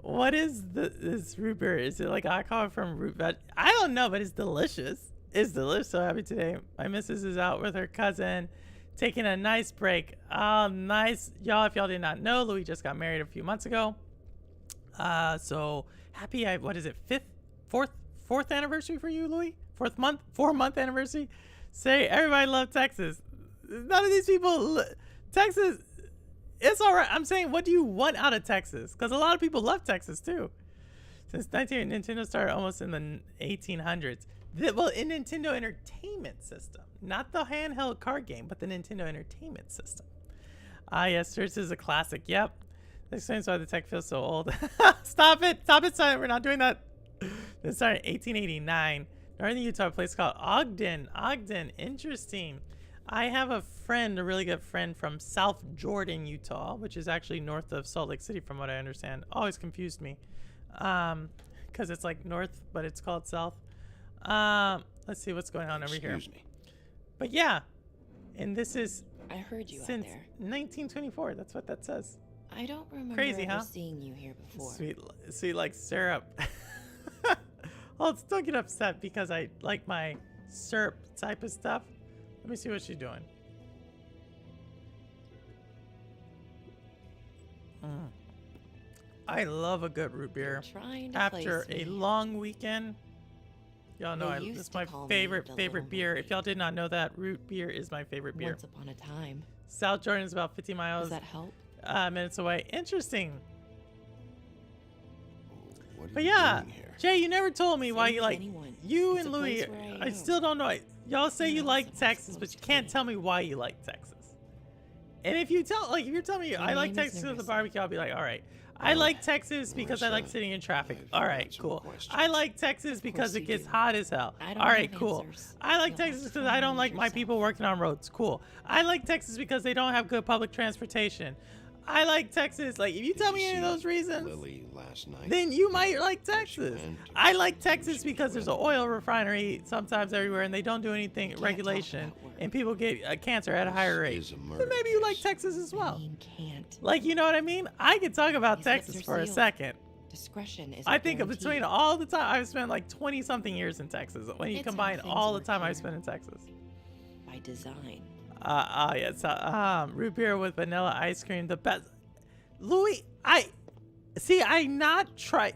What is this root beer? Is it like alcohol from root veg? I don't know, but it's delicious. So happy today. My missus is out with her cousin, taking a nice break. Oh, nice. Y'all, if y'all did not know, Louis just got married a few months ago. So happy, what is it? Fourth anniversary for you, Louis? 4-month anniversary. Say, everybody love Texas. None of these people, Texas, it's all right. I'm saying, what do you want out of Texas? Because a lot of people love Texas too. Since Nintendo started almost in the 1800s. Well, in Nintendo Entertainment System, not the handheld card game, but the Nintendo Entertainment System. Yes, this is a classic. Yep. That explains why the tech feels so old. Stop it, Simon. We're not doing that. This started in 1889. Northern Utah, a place called Ogden. Interesting. I have a really good friend from South Jordan, Utah, which is actually north of Salt Lake City, from what I understand. Always confused me, because it's like north, but it's called south. Let's see what's going on over here. Excuse me. But yeah, and this is I heard you since out there. 1924. That's what that says. I don't remember Crazy, ever huh? seeing you here before. Sweet like syrup. Well, don't get upset because I like my syrup type of stuff. Let me see what she's doing. I love a good root beer. After a long weekend. Y'all know it's my favorite beer. If y'all did not know that, root beer is my favorite beer. Once upon a time. South Jordan is about 50 miles. Does that help? Minutes away. Interesting. But yeah, Jay, you never told me why you like you and Louis. I still don't know. Y'all say you like Texas, but you can't tell me why you like Texas. And if you're telling me I like Texas with the barbecue, I'll be like, all right. I like Texas because I like sitting in traffic. All right, cool. I like Texas because it gets hot as hell. All right, cool. I like Texas because I don't like my people working on roads. Cool. I like Texas because they don't have good public transportation. I like Texas. Like, if you tell me any of those reasons, then you might like Texas. I like Texas because there's an oil refinery sometimes everywhere, and they don't do anything regulation, and people get cancer at a higher rate. Then maybe you like Texas as well. Like, you know what I mean? I could talk about Texas for a second. Discretion is I think between all the time I've spent like 20-something years in Texas. When you combine all the time I've spent in Texas. By design. Yes. Root beer with vanilla ice cream, the best. Louis, I not tried.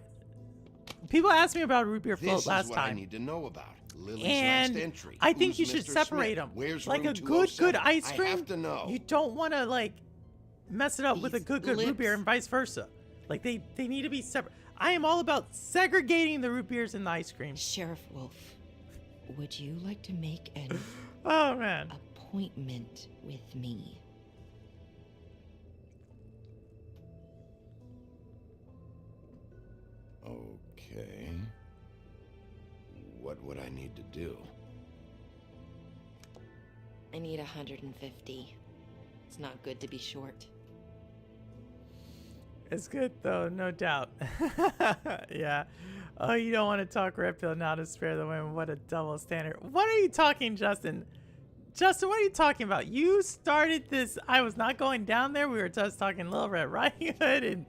People asked me about root beer float last time. I need to know about. Lily's and last entry. I think Who's you should Mr. separate Smith? them. Where's Like room a good 207? ice cream. I have to know. You don't want to like mess it up with a good root beer and vice versa. Like they need to be separate. I am all about segregating the root beers and the ice cream. Sheriff Wolf, would you like to make an appointment with me? Okay. What would I need to do? I need 150. It's not good to be short. It's good though, no doubt. Yeah. Oh, you don't want to talk red pill now to spare the women. What a double standard. What are you talking, Justin? Justin, what are you talking about? You started this. I was not going down there. We were just talking Little Red Riding Hood, and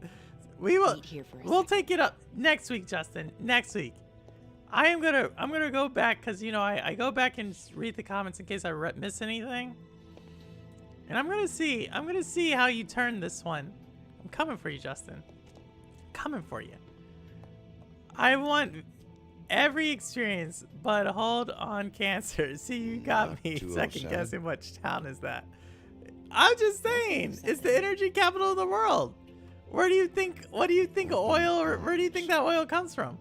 we'll take it up next week, Justin. Next week. I'm gonna go back because I go back and read the comments in case I miss anything. And I'm gonna see how you turn this one. I'm coming for you, Justin. Coming for you. I want every experience, but hold on cancer. See, you got me second guessing which town is that. I'm just saying, it's the energy capital of the world. What do you think oil, or where do you think that oil comes from?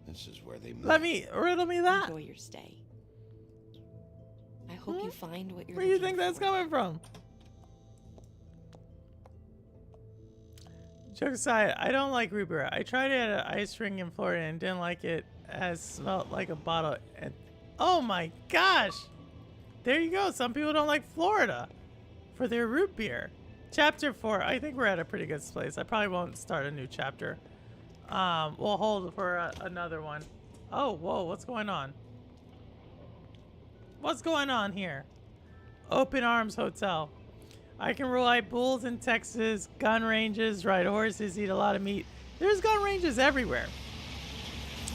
This is where they riddle me that. Enjoy your stay. I hope you find what you're Where do you think that's coming from? Joke aside, I don't like root beer. I tried it at an ice rink in Florida and didn't like it. As smelled like a bottle. And oh my gosh, there you go. Some people don't like Florida for their root beer. Chapter 4. I think we're at a pretty good place. I probably won't start a new chapter. We'll hold for another one. Oh, whoa, what's going on? What's going on here? Open Arms Hotel. I can ride bulls in Texas, gun ranges, ride horses, eat a lot of meat. There's gun ranges everywhere.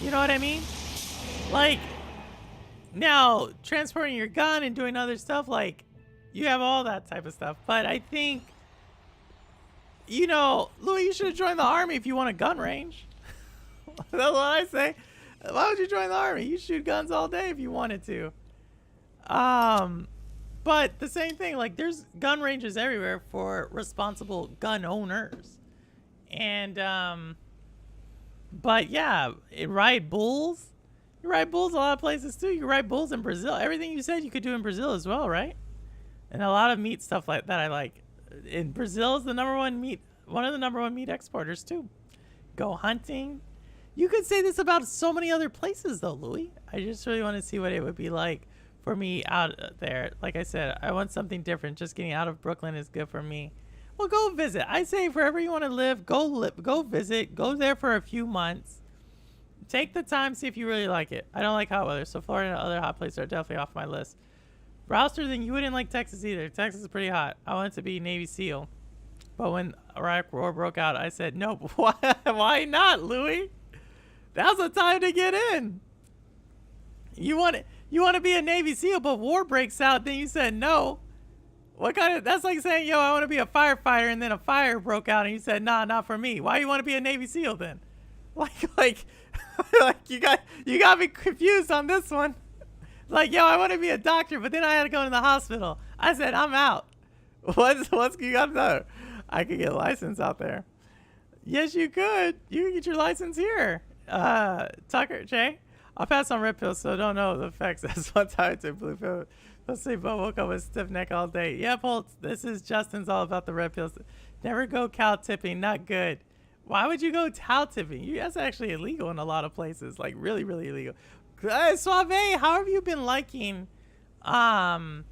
You know what I mean? Like, now, transporting your gun and doing other stuff, like, you have all that type of stuff. But I think, Louis, you should have joined the army if you want a gun range. That's what I say. Why would you join the army? You shoot guns all day if you wanted to. But the same thing, like, there's gun ranges everywhere for responsible gun owners. And, but yeah, ride bulls. You ride bulls a lot of places too. You ride bulls in Brazil. Everything you said you could do in Brazil as well, right? And a lot of meat stuff like that I like. In Brazil is one of the number one meat exporters too. Go hunting. You could say this about so many other places though, Louis. I just really want to see what it would be like for me out there. Like I said, I want something different. Just getting out of Brooklyn is good for me. Well, go visit. I say wherever you want to live, go visit. Go there for a few months. Take the time, see if you really like it. I don't like hot weather, so Florida and other hot places are definitely off my list. Rouster, then you wouldn't like Texas either. Texas is pretty hot. I wanted to be Navy SEAL. But when Iraq War broke out, I said, no, why not, Louis? Now's the time to get in. You want to be a Navy SEAL, but war breaks out, then you said no. That's like saying, yo, I want to be a firefighter, and then a fire broke out, and you said, nah, not for me. Why you want to be a Navy SEAL then? Like you got me confused on this one. Like, yo, I want to be a doctor, but then I had to go to the hospital. I said, I'm out. What's you got to know? I could get a license out there. Yes, you could. You can get your license here. Tucker, Jay, I'll pass on red pills, so don't know the effects. That's one time I took blue pill. Let's see, but woke up with stiff neck all day. Yep, Holtz, this is Justin's all about the red pills. Never go cow tipping, not good. Why would you go cow tipping? That's actually illegal in a lot of places, like really, really illegal. Suave, how have you been liking, Dead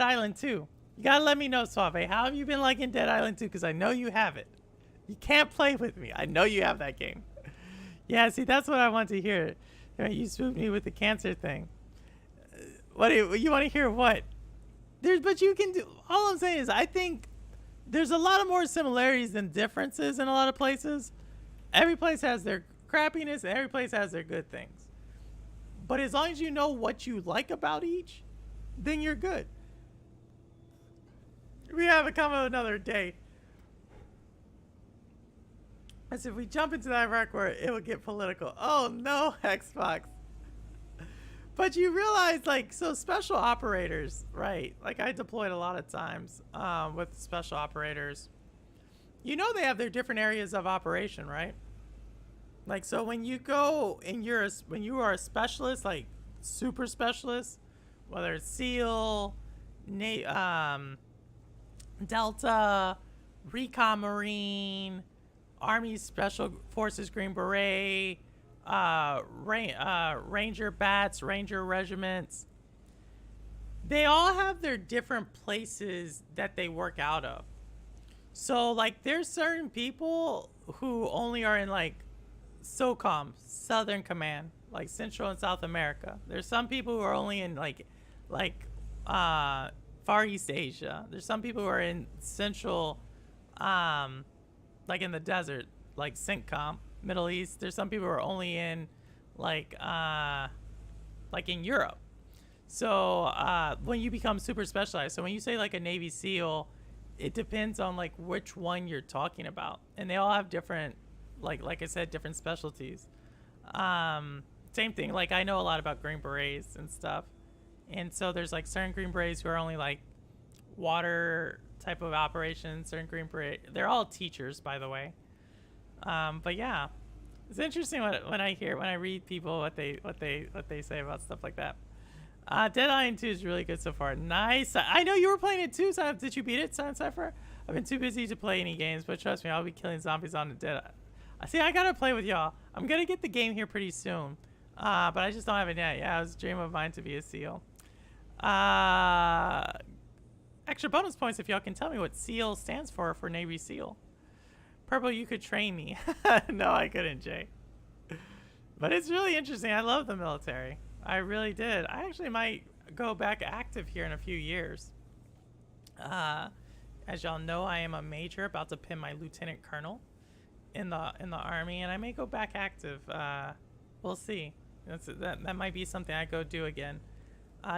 Island 2? You gotta let me know, Suave. How have you been liking Dead Island 2? Because I know you have it. You can't play with me. I know you have that game. Yeah, see, that's what I want to hear. You spooked me with the cancer thing. What do you want to hear? What? But you can do. All I'm saying is, I think there's a lot of more similarities than differences in a lot of places. Every place has their crappiness, and every place has their good things. But as long as you know what you like about each, then you're good. We have a comment another day. As if we jump into that wreck where it will get political. Oh no, Xbox. But you realize, like, so special operators, right? Like, I deployed a lot of times with special operators. You know they have their different areas of operation, right? Like, so when you go and when you are a specialist, like super specialist, whether it's SEAL, Delta, Recon Marine, Army Special Forces Green Beret, Ranger Bats, Ranger Regiments, they all have their different places that they work out of. So, like, there's certain people who only are in, like, SOCOM, Southern Command, like Central and South America. There's some people who are only in, like Far East Asia. There's some people who are in Central, like in the desert, like CENTCOM, Middle East. There's some people who are only in, like in Europe. So when you become super specialized, so when you say like a Navy SEAL, it depends on like which one you're talking about, and they all have different, like I said, different specialties. Same thing. Like I know a lot about Green Berets and stuff, and so there's like certain Green Berets who are only like water type of operations. Certain Green Beret, they're all teachers, by the way. But yeah, it's interesting when I read people what they say about stuff like that. Dead Island 2 is really good so far. Nice. I know you were playing it too. So did you beat it, Silent Cypher? I've been too busy to play any games, but trust me, I'll be killing zombies on the Dead. See, I gotta play with y'all. I'm gonna get the game here pretty soon, but I just don't have it yet. Yeah, it was a dream of mine to be a SEAL. Extra bonus points if y'all can tell me what SEAL stands for Navy SEAL. Purple, you could train me. No, I couldn't, Jay. But it's really interesting. I love the military. I really did. I actually might go back active here in a few years. As y'all know, I am a major, about to pin my lieutenant colonel in the Army, and I may go back active. We'll see. That might be something I go do again.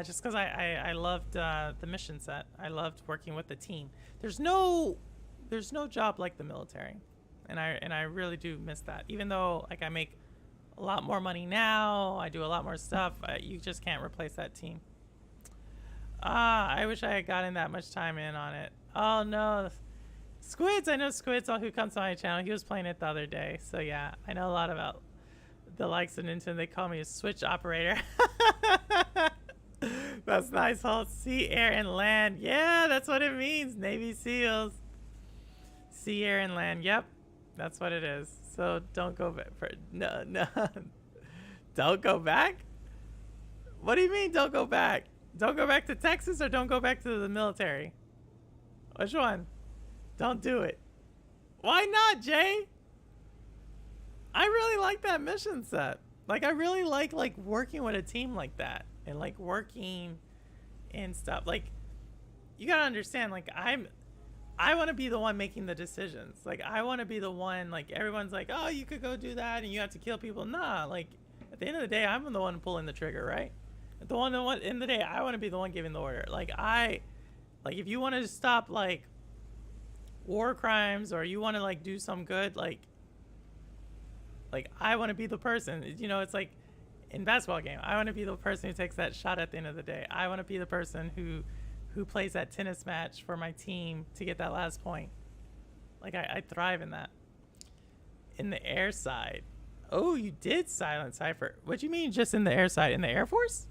Just because I loved the mission set. I loved working with the team. There's no job like the military, and I really do miss that. Even though like I make a lot more money now, I do a lot more stuff, you just can't replace that team. I wish I had gotten that much time in on it. Oh no, Squids. I know Squids, who comes to my channel. He was playing it the other day, so yeah, I know a lot about the likes of Nintendo. They call me a Switch operator. That's nice. Hold sea, air, and land. Yeah, that's what it means. Navy SEALs. Sea, air, and land. Yep, that's what it is. So don't go back. No. Don't go back? What do you mean don't go back? Don't go back to Texas or don't go back to the military? Which one? Don't do it. Why not, Jay? I really like that mission set. Like, I really like working with a team like that. And like working and stuff. Like, you gotta understand, like I want to be the one making the decisions. Like, I want to be the one, like, everyone's like, oh, you could go do that and you have to kill people. Nah, like, at the end of the day, I'm the one pulling the trigger, right? At the end of the day, I want to be the one giving the order. Like, if you want to stop, like, war crimes, or you want to, like, do some good, like, I want to be the person. You know, it's like, in basketball game, I want to be the person who takes that shot at the end of the day. I want to be the person who plays that tennis match for my team to get that last point. Like, I thrive in that. In the air side. Oh, you did silent cipher. What do you mean just in the air side? In the Air Force?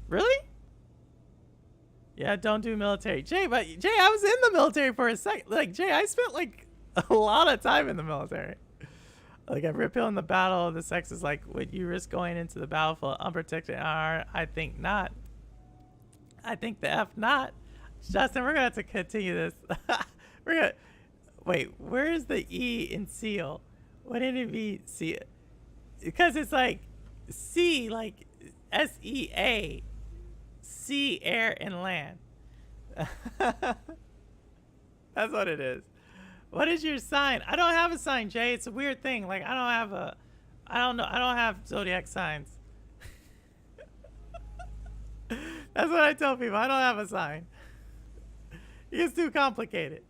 Really? Yeah, don't do military. Jay, but Jay, I was in the military for a second. Like, Jay, I spent like a lot of time in the military. Like, every appeal in the battle, the sex is like, would you risk going into the battlefield unprotected? I think not. I think the F not. Justin, we're going to have to continue this. We're going to... Wait, where is the E in SEAL? Wouldn't it be C? Because it's like C, like SEA. Sea, air, and land. That's what it is. What is your sign? I don't have a sign, Jay. It's a weird thing. Like, I don't know. I don't have zodiac signs. That's what I tell people. I don't have a sign. It's too complicated.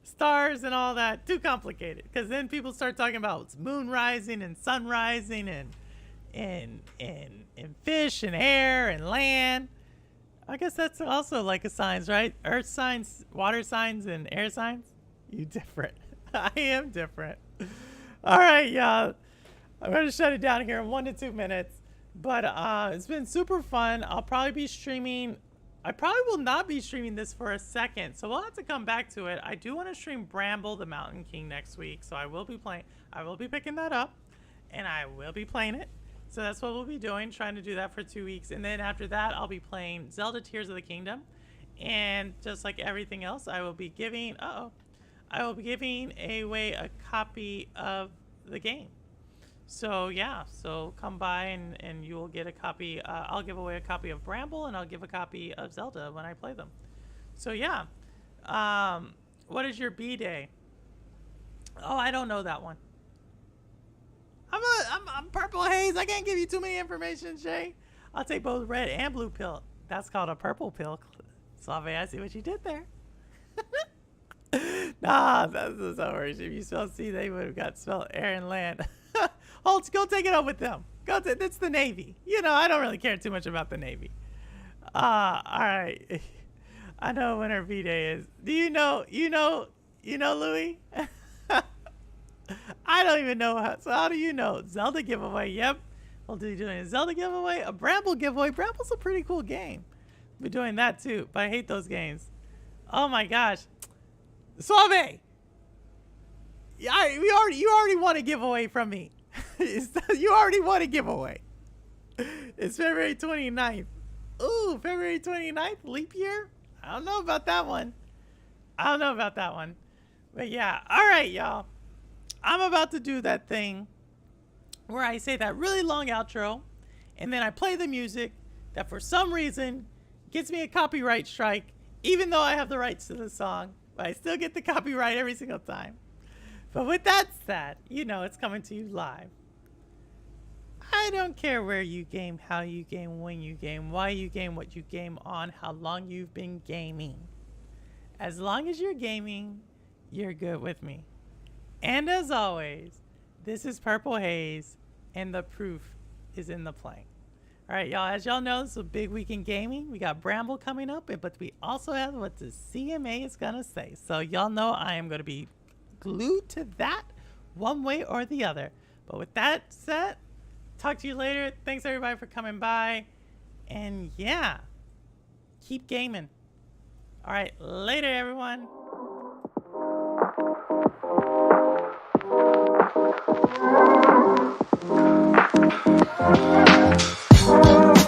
Stars and all that, too complicated. Because then people start talking about moon rising and sun rising and fish and air and land. I guess that's also like a signs, right? Earth signs, water signs, and air signs. You different. I am different. All right, y'all. I'm going to shut it down here in 1 to 2 minutes. But it's been super fun. I'll probably be streaming. I probably will not be streaming this for a second, so we'll have to come back to it. I do want to stream Bramble the Mountain King next week, so I will be picking that up, and I will be playing it. So that's what we'll be doing, trying to do that for 2 weeks. And then after that, I'll be playing Zelda Tears of the Kingdom. And just like everything else, I will be giving away a copy of the game. So yeah, so come by and you will get a copy. I'll give away a copy of Bramble, and I'll give a copy of Zelda when I play them. So yeah. What is your B-Day? Oh, I don't know that one. I'm Purple Haze. I can't give you too many information, Jay. I'll take both red and blue pill. That's called a purple pill. Suave, I see what you did there. Nah, that's so worse. If you spelled C, they would have got spelled air and land. Holtz, go take it up with them. It's the Navy. You know, I don't really care too much about the Navy. All right. I know when her V-Day is. Do you know, Louis? I don't even know how. So how do you know? Zelda giveaway. Yep. We'll be doing a Zelda giveaway, a Bramble giveaway. Bramble's a pretty cool game. We're doing that too, but I hate those games. Oh my gosh. Suave. Yeah, you already won a giveaway from me. You already won a giveaway. It's February 29th. Ooh, February 29th, leap year? I don't know about that one. But yeah, all right, y'all. I'm about to do that thing where I say that really long outro, and then I play the music that for some reason gets me a copyright strike, even though I have the rights to the song, but I still get the copyright every single time. But with that said, you know it's coming to you live. I don't care where you game, how you game, when you game, why you game, what you game on, how long you've been gaming. As long as you're gaming, you're good with me. And as always, this is Purple Haze, and the proof is in the playing. All right, y'all, as y'all know, it's a big week in gaming. We got Bramble coming up, but we also have what the CMA is going to say. So y'all know I am going to be glued to that one way or the other. But with that said, talk to you later. Thanks, everybody, for coming by. And yeah, keep gaming. All right, later, everyone. Thank you.